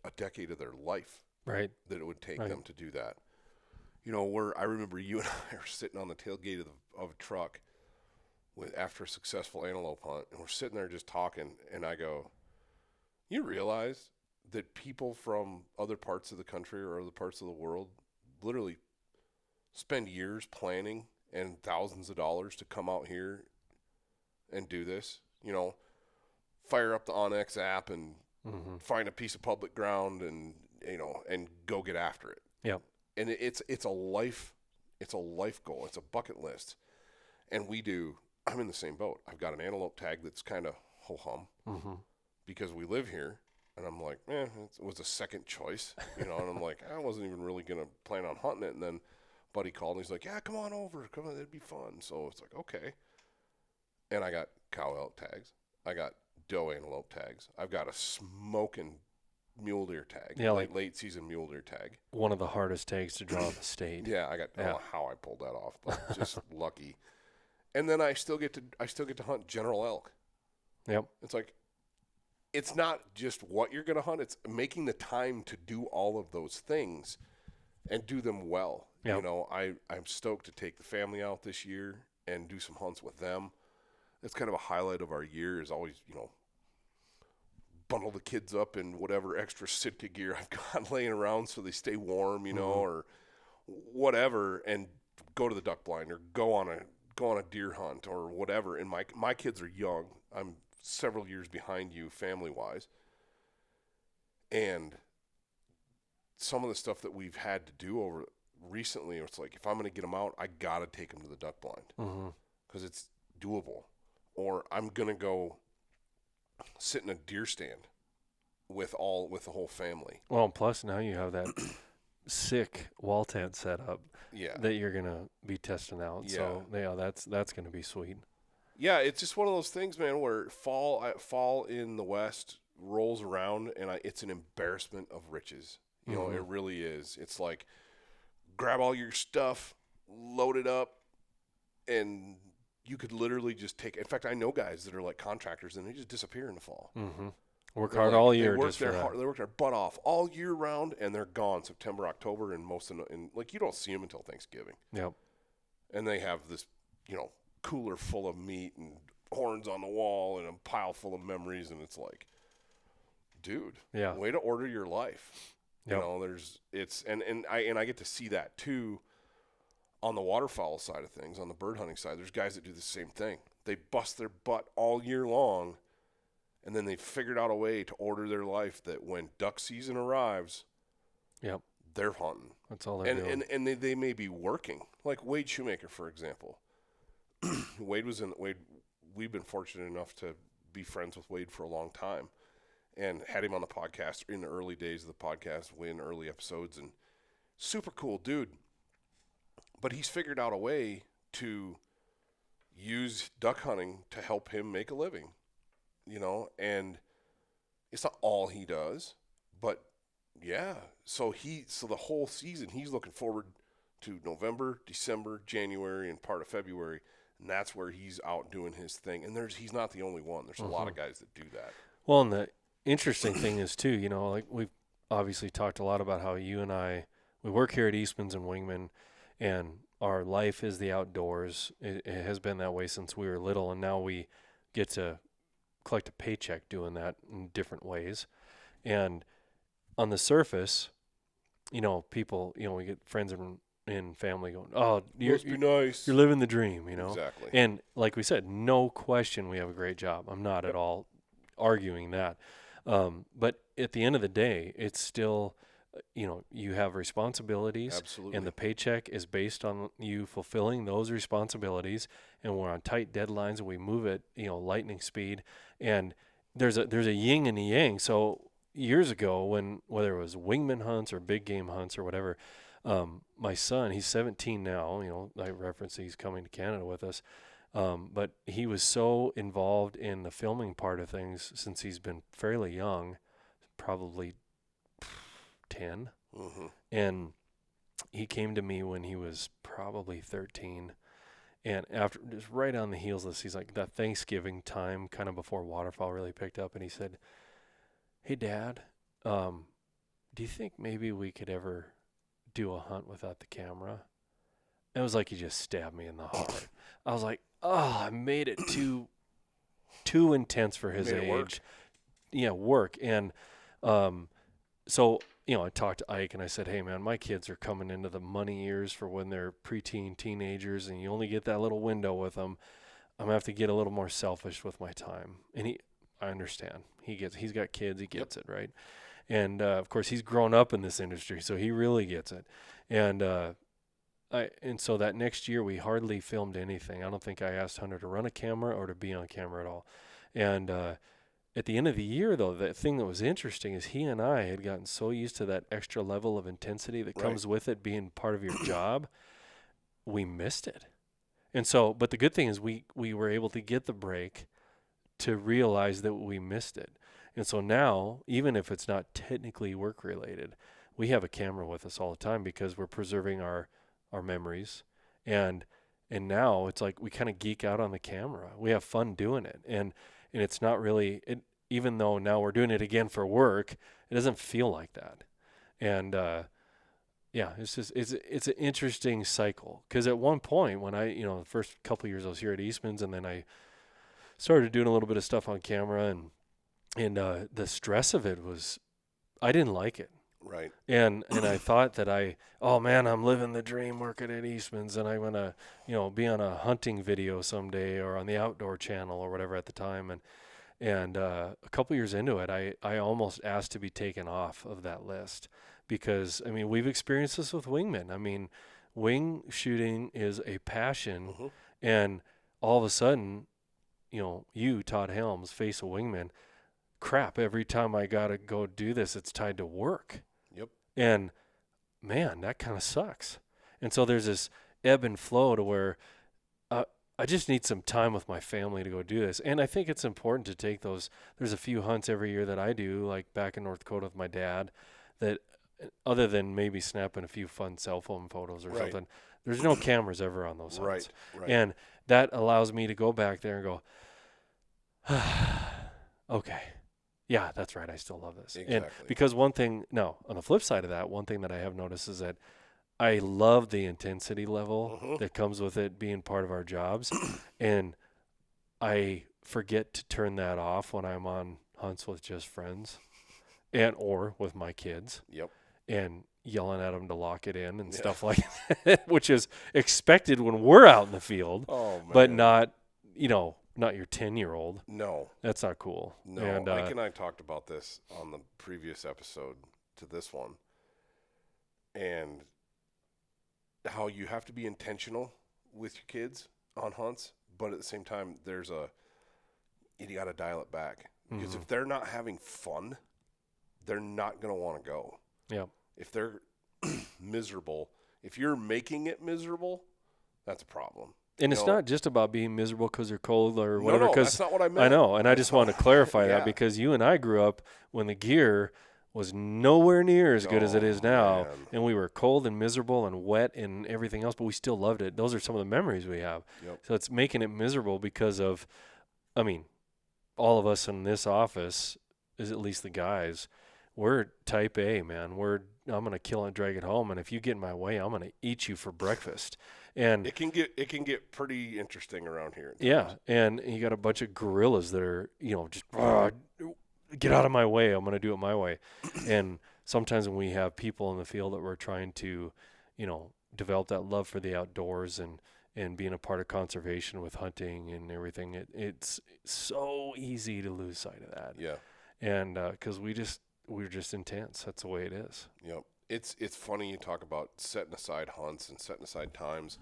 a decade of their life, right? That it would take them to do that. I remember you and I were sitting on the tailgate of a truck after a successful antelope hunt, and we're sitting there just talking, and I go, you realize that people from other parts of the country or other parts of the world literally spend years planning and thousands of dollars to come out here and do this, fire up the Onyx app and find a piece of public ground and go get after it. Yep. And it's a life goal. It's a bucket list. And I'm in the same boat. I've got an antelope tag that's kind of ho-hum because we live here. And I'm like, it was a second choice, and I'm like, I wasn't even really going to plan on hunting it. And then buddy called and he's like, yeah, come on over. Come on, it'd be fun. So it's like, okay. And I got cow elk tags. I got doe antelope tags. I've got a smoking mule deer tag. Yeah, late season mule deer tag. One of the hardest tags to draw in the state. Yeah, I don't know how I pulled that off, but just lucky. And then I still get to hunt general elk. Yep. It's like, it's not just what you're going to hunt. It's making the time to do all of those things and do them well. Yep. I'm stoked to take the family out this year and do some hunts with them. It's kind of a highlight of our year is always, bundle the kids up in whatever extra Sitka gear I've got laying around so they stay warm, or whatever, and go to the duck blind or go on a deer hunt or whatever. And my kids are young. I'm several years behind you family-wise. And some of the stuff that we've had to do over recently, it's like, if I'm going to get them out, I got to take them to the duck blind because it's doable. Or I'm going to go sit in a deer stand with the whole family. Well, plus now you have that sick wall tent set up that you're going to be testing out. Yeah. So, that's going to be sweet. Yeah, it's just one of those things, man, where fall in the West rolls around, and it's an embarrassment of riches. It really is. It's like, grab all your stuff, load it up, and you could literally just take – in fact, I know guys that are like contractors, and they just disappear in the fall. Work hard all year. They work their butt off all year round, and they're gone September, October, and you don't see them until Thanksgiving. Yep. And they have this, cooler full of meat and horns on the wall and a pile full of memories, and it's like, dude, way to order your life. Yep. I get to see that too on the waterfowl side of things. On the bird hunting side, there's guys that do the same thing. They bust their butt all year long, and then they figured out a way to order their life that when duck season arrives, they're hunting. That's all they're doing. And they may be working, like Wade Shoemaker, for example. Wade, we've been fortunate enough to be friends with Wade for a long time and had him on the podcast in the early days of the podcast, win early episodes, and super cool dude. But he's figured out a way to use duck hunting to help him make a living, and it's not all he does, but so the whole season he's looking forward to November, December, January, and part of February. And that's where he's out doing his thing. And he's not the only one. There's a lot of guys that do that. Well, and the interesting thing is, too, like we've obviously talked a lot about how you and I, we work here at Eastman's and Wingmen, and our life is the outdoors. It has been that way since we were little, and now we get to collect a paycheck doing that in different ways. And on the surface, people, we get friends and family going, oh, must be nice. You're living the dream, Exactly. And like we said, no question we have a great job. I'm not at all arguing that. But at the end of the day, it's still, you have responsibilities. Absolutely. And the paycheck is based on you fulfilling those responsibilities. And we're on tight deadlines, and we move at, lightning speed. And there's a yin and a yang. So years ago, whether it was wingman hunts or big game hunts or whatever, my son, he's 17 now, I reference he's coming to Canada with us. But he was so involved in the filming part of things since he's been fairly young, probably 10. And he came to me when he was probably 13. And after, just right on the heels of this, he's like, that Thanksgiving time, kind of before waterfowl really picked up. And he said, hey, Dad, do you think maybe we could ever do a hunt without the camera. It was like he just stabbed me in the heart. I was like, oh, I made it too intense for his age. Work. Yeah, work. And so, I talked to Ike and I said, hey, man, my kids are coming into the money years for when they're preteen, teenagers, and you only get that little window with them. I'm going to have to get a little more selfish with my time. And I understand. He's got kids. He gets it, right? And, of course, he's grown up in this industry, so he really gets it. And so that next year we hardly filmed anything. I don't think I asked Hunter to run a camera or to be on camera at all. And at the end of the year, though, the thing that was interesting is he and I had gotten so used to that extra level of intensity that comes with it being part of your job, we missed it. And so, but the good thing is we were able to get the break to realize that we missed it. And so now, even if it's not technically work related, we have a camera with us all the time because we're preserving our memories. And now it's like we kind of geek out on the camera. We have fun doing it. And it's not really, even though now we're doing it again for work, it doesn't feel like that. And it's just, it's an interesting cycle. Because at one point when the first couple of years I was here at Eastman's, and then I started doing a little bit of stuff on camera, and the stress of it was, I didn't like it. Right. And I thought that I'm living the dream working at Eastman's, and I'm going to, be on a hunting video someday or on the outdoor channel or whatever at the time. And a couple years into it, I almost asked to be taken off of that list because, we've experienced this with wingmen. Wing shooting is a passion. Mm-hmm. And all of a sudden, you, Todd Helms, face a wingman. Crap, every time I got to go do this, it's tied to work. Yep. And man, that kind of sucks. And so there's this ebb and flow to where I just need some time with my family to go do this. And I think it's important to take those. There's a few hunts every year that I do, like back in North Dakota with my dad, that other than maybe snapping a few fun cell phone photos or something, there's no cameras ever on those hunts. Right. And that allows me to go back there and go, okay. Yeah, that's right. I still love this. Exactly. And because on the flip side of that, one thing that I have noticed is that I love the intensity level that comes with it being part of our jobs. And I forget to turn that off when I'm on hunts with just friends or with my kids. Yep. And yelling at them to lock it in and stuff like that, which is expected when we're out in the field. Oh, man. But not, not your 10-year-old. No. That's not cool. No. And Mike and I talked about this on the previous episode to this one. And how you have to be intentional with your kids on hunts, but at the same time, you got to dial it back. Because if they're not having fun, they're not going to want to go. Yeah. If they're miserable, if you're making it miserable, that's a problem. And it's not just about being miserable because they're cold or whatever. No, that's not what I meant. I know, and I just want to clarify that because you and I grew up when the gear was nowhere near as good as it is now, and we were cold and miserable and wet and everything else, but we still loved it. Those are some of the memories we have. Yep. So it's making it miserable because of, all of us in this office, is at least the guys, we're type A, man. I'm going to kill and drag it home, and if you get in my way, I'm going to eat you for breakfast. And it can get pretty interesting around here. Yeah, and you got a bunch of gorillas that are, just get out of my way. I'm going to do it my way. And sometimes when we have people in the field that we're trying to, develop that love for the outdoors and being a part of conservation with hunting and everything, it's so easy to lose sight of that. Yeah. And because we're just intense. That's the way it is. Yep. It's funny you talk about setting aside hunts and setting aside times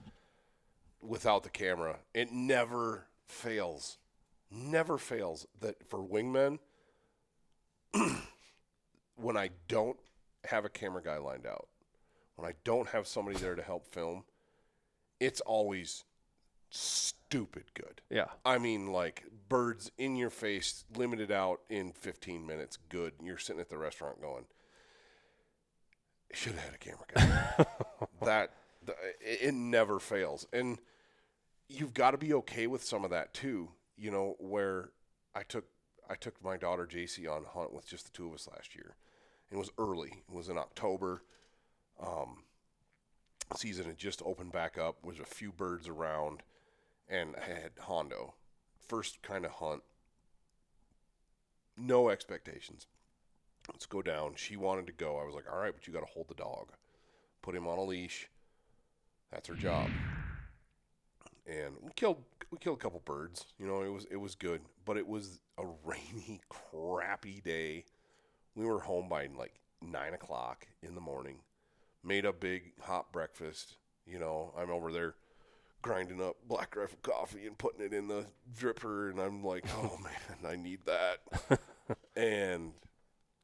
without the camera. It never fails. Never fails that for wingmen, when I don't have a camera guy lined out, when I don't have somebody there to help film, it's always stupid good. Yeah. Like birds in your face, limited out in 15 minutes, good. You're sitting at the restaurant going, should have had a camera guy. It never fails. And you've got to be okay with some of that too, where I took my daughter JC on a hunt with just the two of us last year. It was early. It was in October. season had just opened back up, was a few birds around, and I had Hondo. First kind of hunt. No expectations. Let's go down. She wanted to go. I was like, all right, but you got to hold the dog. Put him on a leash. That's her job. And we killed a couple birds. You know, it was good, but it was a rainy, crappy day. We were home by like 9 o'clock in the morning. Made a big hot breakfast. You know, I'm over there grinding up Black Rifle coffee and putting it in the dripper, and I'm like, oh man, I need that. And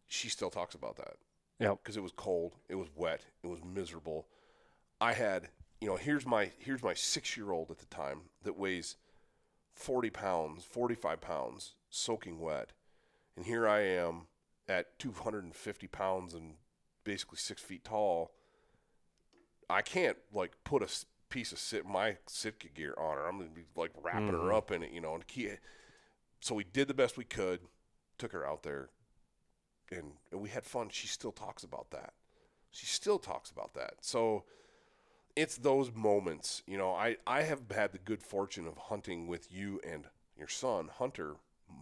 she still talks about that. Yeah, because it was cold, it was wet, it was miserable. I had, you know, here's my 6-year-old at the time that weighs 40 pounds, 45 pounds, soaking wet, and here I am at 250 pounds and basically 6 feet tall. I can't like put a piece of my Sitka gear on her. I'm gonna be like wrapping her up in it, you know. So we did the best we could, took her out there. And we had fun. She still talks about that. So it's those moments. You know, I have had the good fortune of hunting with you and your son, Hunter,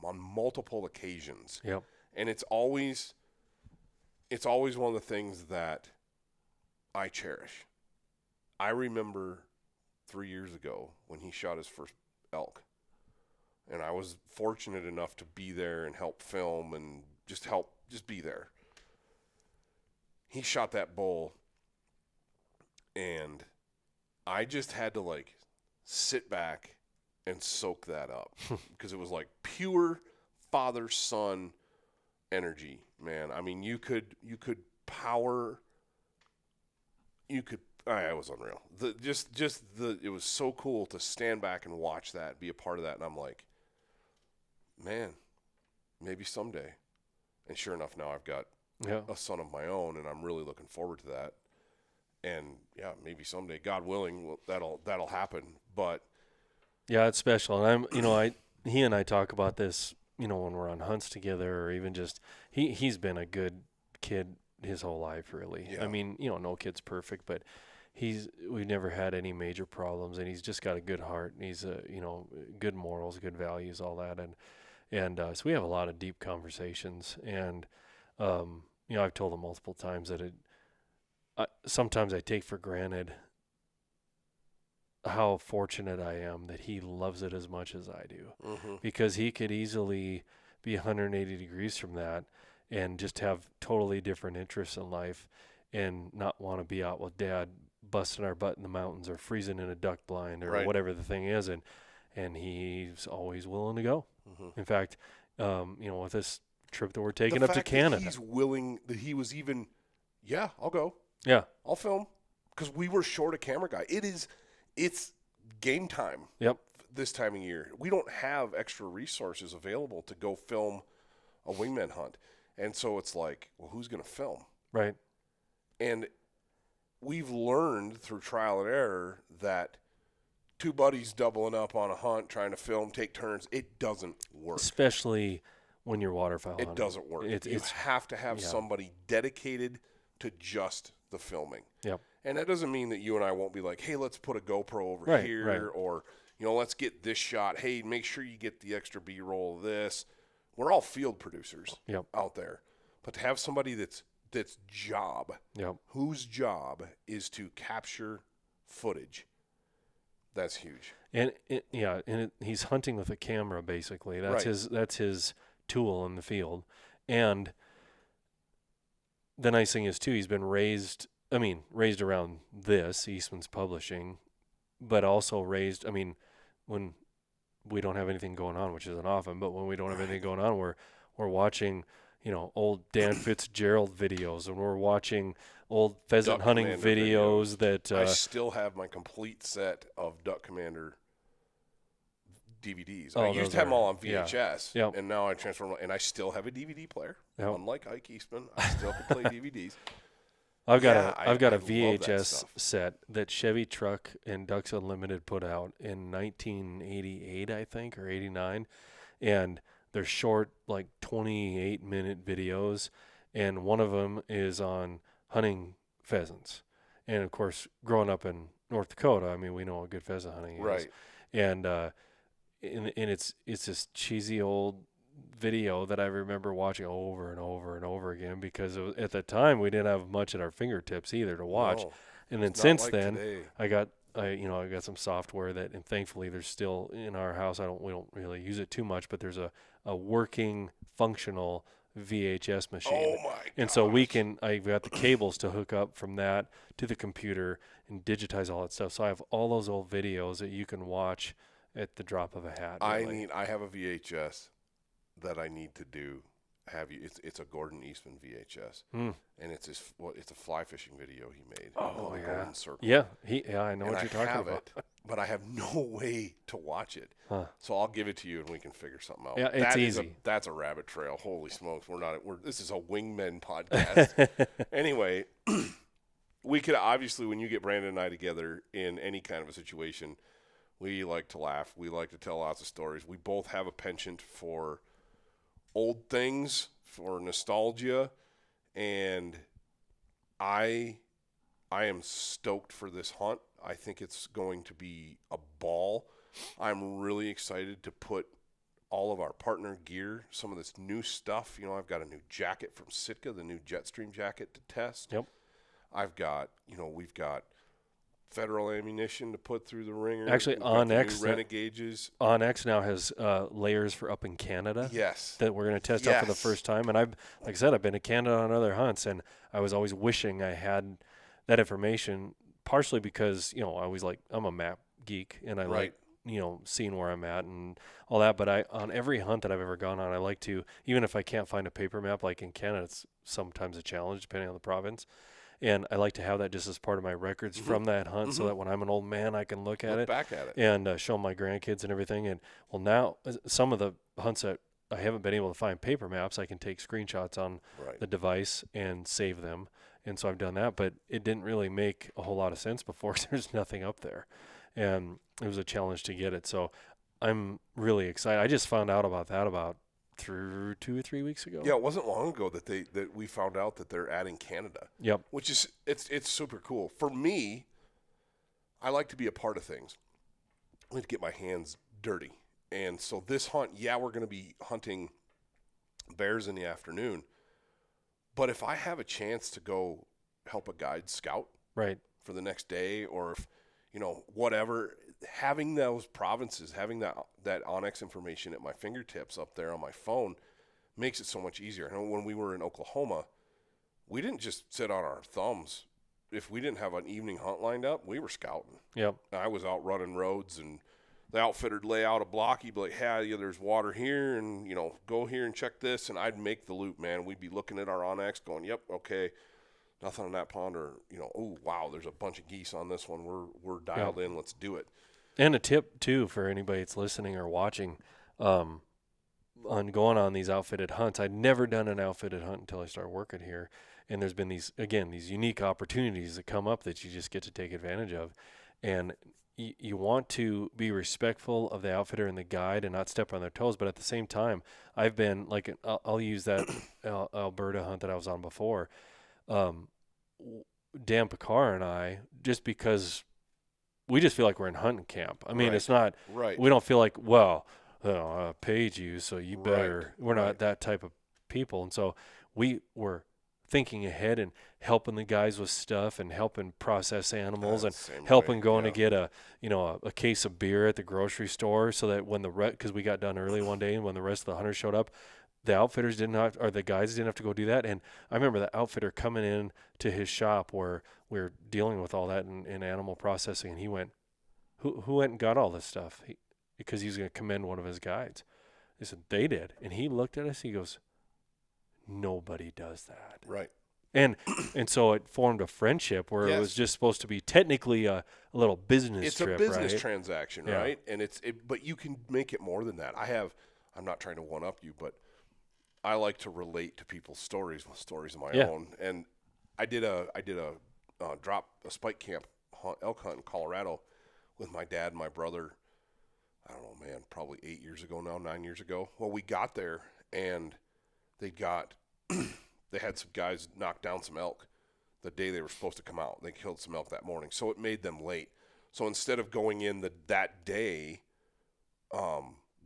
on multiple occasions. Yep. And it's always one of the things that I cherish. I remember 3 years ago when he shot his first elk. And I was fortunate enough to be there and help film and just be there. He shot that bull, and I just had to like sit back and soak that up because it was like pure father-son energy, man. I mean, it was unreal. It was so cool to stand back and watch that, be a part of that, and I'm like, man, maybe someday. And sure enough, now I've got a son of my own, and I'm really looking forward to that. And yeah, maybe someday, God willing, that'll happen. But yeah, it's special. And he and I talk about this, you know, when we're on hunts together, or even just he's been a good kid his whole life, really. Yeah. I mean, you know, no kid's perfect, but we've never had any major problems, and he's just got a good heart, and he's good morals, good values, all that, and so we have a lot of deep conversations, and you know, I've told him multiple times that sometimes I take for granted how fortunate I am that he loves it as much as I do, because he could easily be 180 degrees from that and just have totally different interests in life and not want to be out with Dad busting our butt in the mountains or freezing in a duck blind or whatever the thing is, and he's always willing to go. In fact, you know, with this trip that we're taking up to Canada, he's willing, that he was even, I'll go. Yeah, I'll film, because we were short a camera guy. It's game time. Yep. This time of year, we don't have extra resources available to go film a wingman hunt, and so it's like, well, who's going to film? Right. And we've learned through trial and error that two buddies doubling up on a hunt, trying to film, take turns, it doesn't work. Especially when you're waterfowl hunting. It doesn't work. You have to have somebody dedicated to just the filming. Yep. And that doesn't mean that you and I won't be like, hey, let's put a GoPro over here, or, you know, let's get this shot. Hey, make sure you get the extra B-roll of this. We're all field producers out there. But to have somebody that's job, whose job is to capture footage, that's huge. And he's hunting with a camera, basically. That's his tool in the field. And the nice thing is, too, he's been raised around this, Eastman's Publishing, but also raised, when we don't have anything going on, which isn't often, but when we don't have anything going on, we're watching, you know, old Dan Fitzgerald videos, and we're watching old pheasant Duck hunting videos that I still have my complete set of Duck Commander DVDs. I used to have them all on VHS, and now I transform, and I still have a DVD player. Unlike Ike Eastman, I still can play DVDs. I've got a VHS set that Chevy Truck and Ducks Unlimited put out in 1988, I think, or 89, and they're short, like 28-minute videos, and one of them is on hunting pheasants. And of course, growing up in North Dakota, I mean, we know what good pheasant hunting is. Right. And it's this cheesy old video that I remember watching over and over and over again, because at the time we didn't have much at our fingertips either to watch. No, and then it's not since like then, today. I got some software that, and thankfully there's still in our house. We don't really use it too much, but there's a working, functional VHS machine. Oh my! And so I've got the cables to hook up from that to the computer and digitize all that stuff. So I have all those old videos that you can watch at the drop of a hat. Really. I have a VHS that I need to do. It's a Gordon Eastman VHS, and it's a fly fishing video he made. Oh yeah, Golden Circle. Yeah, I know what you're talking about. But I have no way to watch it. Huh. So I'll give it to you and we can figure something out. Yeah, it's easy. That's a rabbit trail. Holy smokes. This is a Wingmen podcast. Anyway, we could obviously, when you get Brandon and I together in any kind of a situation, we like to laugh. We like to tell lots of stories. We both have a penchant for old things, for nostalgia, and I am stoked for this hunt. I think it's going to be a ball. I'm really excited to put all of our partner gear, some of this new stuff. You know, I've got a new jacket from Sitka, the new Jetstream jacket to test. Yep. We've got Federal ammunition to put through the ringer. Actually, Onyx Renegades. Onyx now has layers for up in Canada. Yes. That we're going to test out for the first time. And like I said, I've been to Canada on other hunts, and I was always wishing I had that information. Partially because I'm a map geek, and I like seeing where I'm at and all that. But on every hunt that I've ever gone on, I like to, even if I can't find a paper map, like in Canada, it's sometimes a challenge depending on the province. And I like to have that just as part of my records from that hunt, so that when I'm an old man, I can look back at it and show my grandkids and everything. And now some of the hunts that I haven't been able to find paper maps, I can take screenshots on the device and save them. And so I've done that, but it didn't really make a whole lot of sense before. There's nothing up there, and it was a challenge to get it. So I'm really excited. I just found out about that about 2 or 3 weeks ago. Yeah, it wasn't long ago that we found out that they're adding Canada. Yep. Which is it's super cool. For me, I like to be a part of things. I like to get my hands dirty. And so this hunt, we're going to be hunting bears in the afternoon. But if I have a chance to go help a guide scout for the next day, or if, whatever, having those provinces, having that Onyx information at my fingertips up there on my phone makes it so much easier. I know when we were in Oklahoma, we didn't just sit on our thumbs. If we didn't have an evening hunt lined up, we were scouting. Yep. I was out running roads, and the outfitter'd lay out a block. He'd be like, hey, there's water here, and, go here and check this. And I'd make the loop, man. We'd be looking at our Onyx going, yep, okay, nothing on that pond, or, oh, wow, there's a bunch of geese on this one. We're dialed in. Let's do it. And a tip, too, for anybody that's listening or watching, on going on these outfitted hunts. I'd never done an outfitted hunt until I started working here. And there's been these unique opportunities that come up that you just get to take advantage of. And you want to be respectful of the outfitter and the guide and not step on their toes. But at the same time, I've been I'll use that Alberta hunt that I was on before. Dan Picard and I, just because we just feel like we're in hunting camp. I mean, it's not, we don't feel like, I paid you, so you better, we're not that type of people. And so we were thinking ahead and helping the guys with stuff and helping process animals and helping going to get a case of beer at the grocery store, so that when because we got done early one day, and when the rest of the hunters showed up, the outfitters the guys didn't have to go do that. And I remember the outfitter coming in to his shop where we were dealing with all that in animal processing, and he went, who went and got all this stuff? Because he was going to commend one of his guides. He said, they did. And he looked at us, he goes, nobody does that. Right. And so it formed a friendship where it was just supposed to be technically a little business trip, It's a business transaction, right? And but you can make it more than that. I'm not trying to one-up you, but I like to relate to people's stories with stories of my own. And I did a spike camp elk hunt in Colorado with my dad and my brother. I don't know, man, probably 9 years ago. Well, we got there, and they had some guys knock down some elk the day they were supposed to come out. They killed some elk that morning, so it made them late. So instead of going in that day,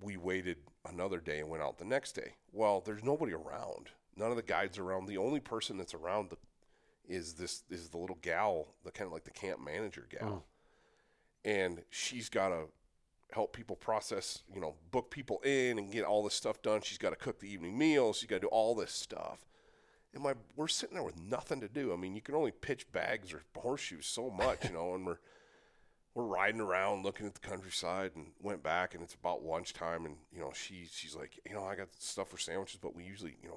we waited another day and went out the next day. Well, there's nobody around. None of the guides are around. The only person that's around is the little gal, the kind of like the camp manager gal. And she's got to help people process, book people in and get all this stuff done. She's got to cook the evening meals. She's got to do all this stuff. And we're sitting there with nothing to do. I mean, you can only pitch bags or horseshoes so much, and we're riding around looking at the countryside, and went back, and it's about lunchtime, and she's like, I got stuff for sandwiches, but we usually, you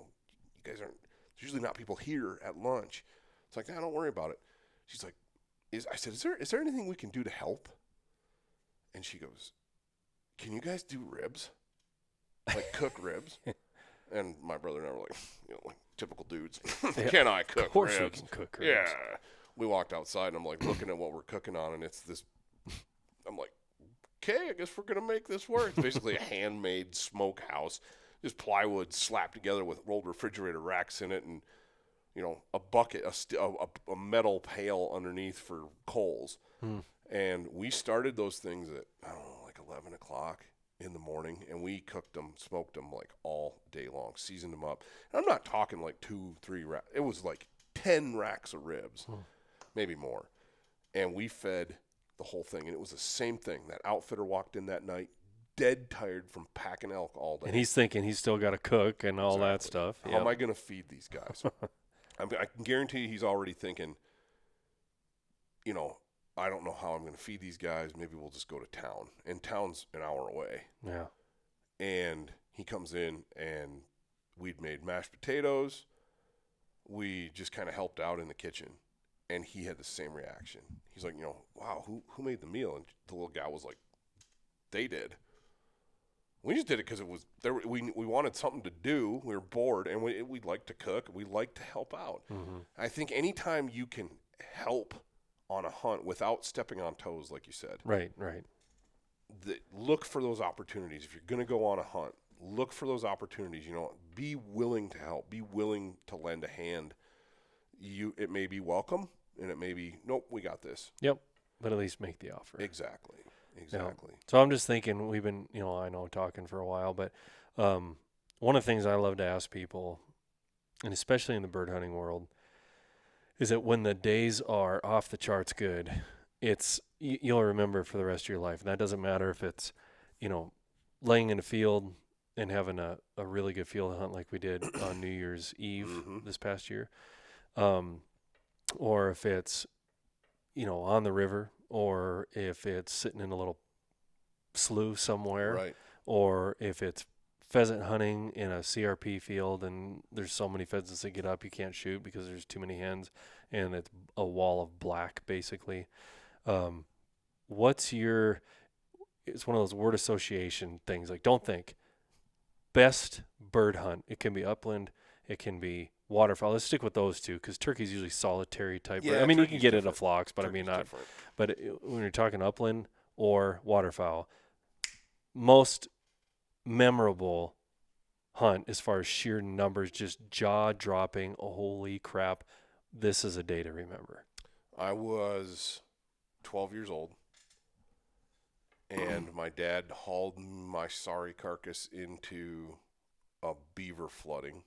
guys aren't. There's usually not people here at lunch. It's like, don't worry about it. She's like, I said, is there anything we can do to help? And she goes, can you guys do ribs? Like cook ribs? And my brother and I were like, typical dudes. Can I cook Of course ribs? we can cook ribs. Yeah. We walked outside, and I'm like looking at what we're cooking on, and it's this. I'm like, okay, I guess we're going to make this work. It's basically a handmade smokehouse, just plywood slapped together with old refrigerator racks in it, and a bucket, a metal pail underneath for coals. And we started those things at, I don't know, like 11 o'clock in the morning, and we cooked them, smoked them like all day long, seasoned them up. And I'm not talking like 2-3 racks. It was like 10 racks of ribs, maybe more. And we fed the whole thing, and it was the same thing. That outfitter walked in that night, dead tired from packing elk all day. And he's thinking he's still got to cook and all that stuff. How am I going to feed these guys? I can guarantee you he's already thinking, I don't know how I'm going to feed these guys. Maybe we'll just go to town. And town's an hour away. Yeah. And he comes in, and we'd made mashed potatoes. We just kind of helped out in the kitchen. And he had the same reaction. He's like, wow, who made the meal? And the little guy was like, they did. We just did it because it was there. We wanted something to do. We were bored, and we like to cook. We like to help out. I think anytime you can help on a hunt without stepping on toes, like you said. Right. Look for those opportunities. If you're going to go on a hunt, look for those opportunities. Be willing to help. Be willing to lend a hand. It may be welcome, and it may be, nope, we got this. Yep. But at least make the offer. Exactly. So I'm just thinking, we've been, I know talking for a while, but one of the things I love to ask people, and especially in the bird hunting world, is that when the days are off the charts good, you'll remember for the rest of your life. And that doesn't matter if it's, laying in a field and having a really good field hunt like we did on New Year's Eve this past year, or if it's, on the river, or if it's sitting in a little slough somewhere, right, or if it's pheasant hunting in a CRP field and there's so many pheasants that get up you can't shoot because there's too many hens and it's a wall of black basically. It's one of those word association things. Like, don't think. Best bird hunt. It can be upland. It can be waterfowl. Let's stick with those two because turkey's usually solitary type. Yeah, I mean, you can get it in a different. flocks, but Turkey's I mean not. different. But when you're talking upland or waterfowl, most memorable hunt as far as sheer numbers, just jaw-dropping, holy crap, this is a day to remember. I was 12 years old, and my dad hauled my sorry carcass into a beaver flooding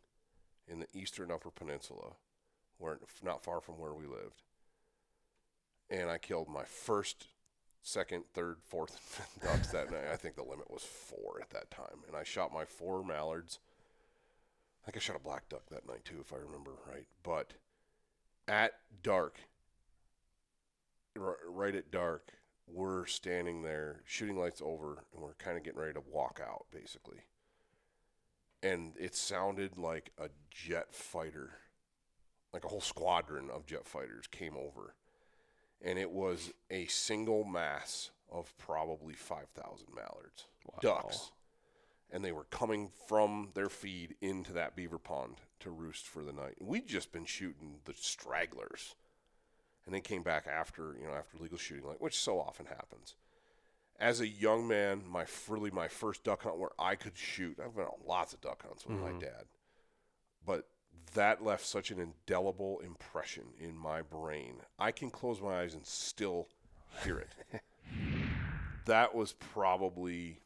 in the eastern Upper Peninsula, not far from where we lived. And I killed my first, second, third, fourth, and fifth ducks that night. I think the limit was 4 at that time. And I shot my 4 mallards. I think I shot a black duck that night too, if I remember right. But at dark, right at dark, we're standing there, shooting lights over, and we're kind of getting ready to walk out, basically. And it sounded like a jet fighter, like a whole squadron of jet fighters came over. And it was a single mass of probably 5,000 mallards, ducks. And they were coming from their feed into that beaver pond to roost for the night. We'd just been shooting the stragglers. And they came back after legal shooting, which so often happens. As a young man, my first duck hunt where I could shoot, I've been on lots of duck hunts with my dad. But that left such an indelible impression in my brain. I can close my eyes and still hear it. That was probably,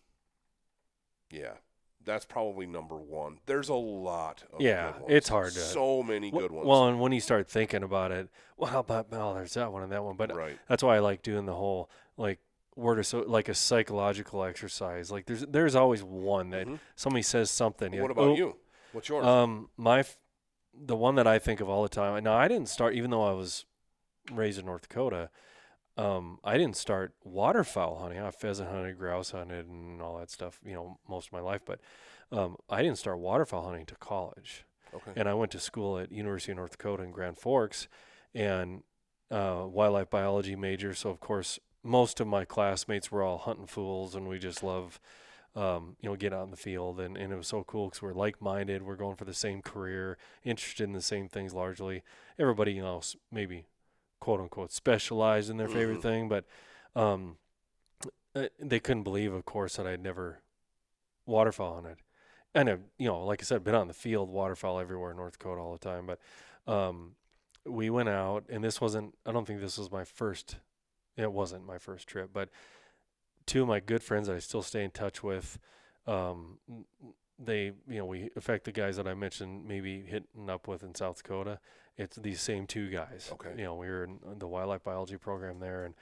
that's probably number one. There's a lot of good ones. It's hard to. So many good ones. Well, and when you start thinking about it, well, how about, there's that one and that one. But that's why I like doing the whole, like, like a psychological exercise. Like, there's always one that somebody says something. What about you? What's yours? The one that I think of all the time. Now, I didn't start, even though I was raised in North Dakota, I didn't start waterfowl hunting. I pheasant hunted, grouse hunted, and all that stuff, most of my life. But I didn't start waterfowl hunting to college. Okay. And I went to school at University of North Dakota in Grand Forks, and wildlife biology major. So, of course, most of my classmates were all hunting fools, and we just love get out in the field, and it was so cool because we're like-minded, we're going for the same career, interested in the same things largely. Everybody, maybe quote-unquote specialized in their favorite thing, but they couldn't believe, of course, that I'd never waterfowl hunted. And, like I said, been on the field, waterfowl everywhere in North Dakota all the time, but we went out, and I don't think this was it wasn't my first trip, but two of my good friends that I still stay in touch with, they, we affect the guys that I mentioned maybe hitting up with in South Dakota. It's these same two guys. Okay. We were in the wildlife biology program there, and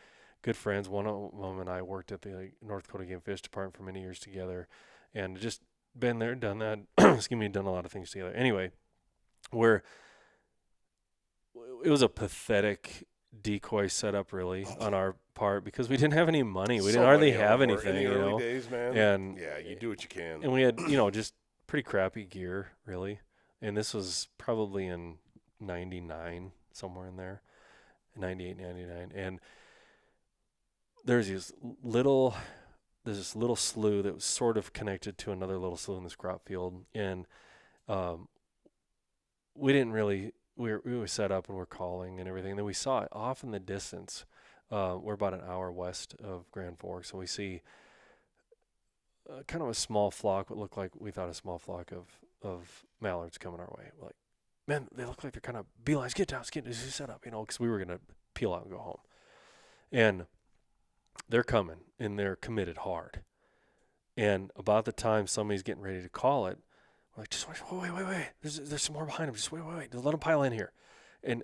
good friends. One of them and I worked at the North Dakota Game Fish Department for many years together, and just been there, done that. Done a lot of things together. Anyway, it was a pathetic decoy setup really on our part because we didn't have any money. We didn't hardly have anything. In the early days, man. And you do what you can. And we had, just pretty crappy gear really. And this was probably in 99, somewhere in there, 98, 99. And there's this little slough that was sort of connected to another little slough in this crop field. And we didn't really, we were set up and we're calling and everything. And then we saw it off in the distance. We're about an hour west of Grand Forks, and we see kind of a small flock, what looked like, we thought a small flock of mallards coming our way. We're like, man, they look like they're kind of beelines. Get down, set up, because we were going to peel out and go home. And they're coming, and they're committed hard. And about the time somebody's getting ready to call it, we're like, just wait. There's some more behind them. Just wait. Just let them pile in here. And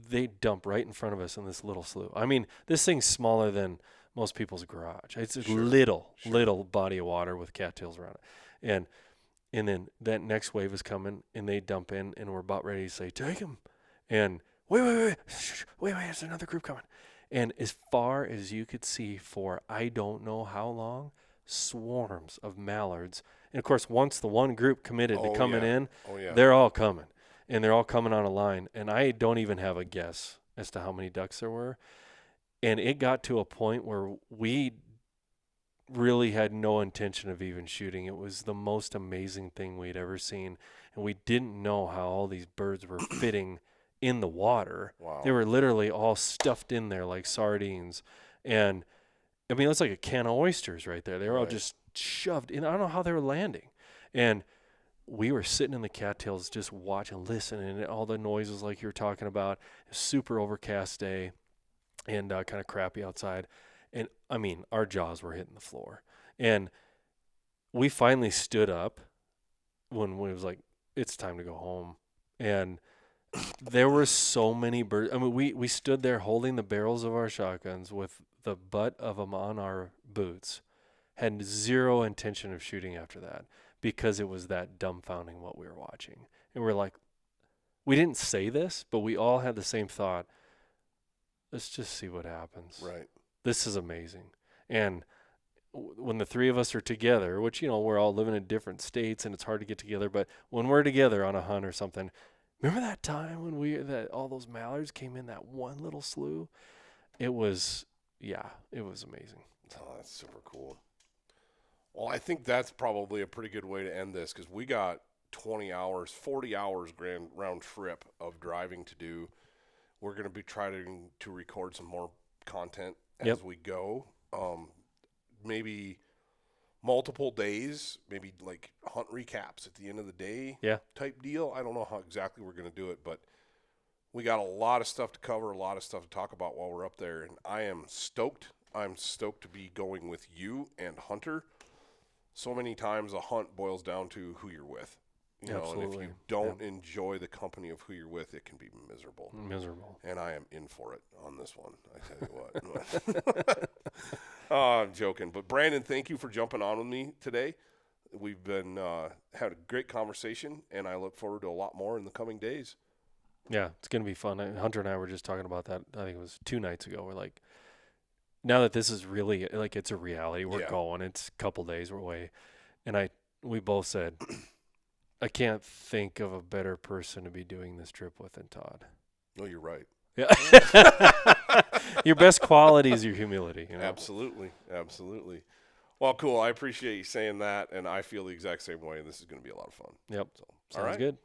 they dump right in front of us in this little slough. I mean, this thing's smaller than most people's garage. It's a little body of water with cattails around it. And then that next wave is coming, and they dump in, and we're about ready to say, take them. And wait, there's another group coming. And as far as you could see for I don't know how long, swarms of mallards. And, of course, once the one group committed to coming in, they're all coming. And they're all coming on a line. And I don't even have a guess as to how many ducks there were. And it got to a point where we really had no intention of even shooting. It was the most amazing thing we'd ever seen. And we didn't know how all these birds were fitting in the water. Wow. They were literally all stuffed in there like sardines. And, I mean, it's like a can of oysters right there. They were all just shoved in. I don't know how they were landing. And we were sitting in the cattails just watching, listening, and all the noises like you were talking about. Super overcast day and kind of crappy outside. And, I mean, our jaws were hitting the floor. And we finally stood up when it was like, it's time to go home. And there were so many birds. I mean, we stood there holding the barrels of our shotguns with the butt of them on our boots. Had zero intention of shooting after that because it was that dumbfounding what we were watching. And we're like, we didn't say this, but we all had the same thought. Let's just see what happens. Right. This is amazing. And when the three of us are together, which, we're all living in different states and it's hard to get together, but when we're together on a hunt or something, remember that time when all those mallards came in that one little slough? It was amazing. Oh, that's super cool. Well, I think that's probably a pretty good way to end this because we got 20 hours, 40 hours grand round trip of driving to do. We're going to be trying to record some more content as we go. Maybe multiple days, maybe like hunt recaps at the end of the day type deal. I don't know how exactly we're going to do it, but we got a lot of stuff to cover, a lot of stuff to talk about while we're up there, and I am stoked. I'm stoked to be going with you and Hunter. So many times a hunt boils down to who you're with. You know, and if you don't enjoy the company of who you're with, it can be miserable. And I am in for it on this one, I tell you what. I'm joking. But Brandon, thank you for jumping on with me today. We've been had a great conversation, and I look forward to a lot more in the coming days. Yeah, it's going to be fun. Hunter and I were just talking about that, I think it was 2 nights ago. We're like, now that this is really, like, it's a reality, we're going. It's a couple days away. And we both said, I can't think of a better person to be doing this trip with than Todd. No, you're right. Yeah. Your best quality is your humility. You know? Absolutely. Well, cool. I appreciate you saying that, and I feel the exact same way, and this is going to be a lot of fun. Yep. So, Sounds good.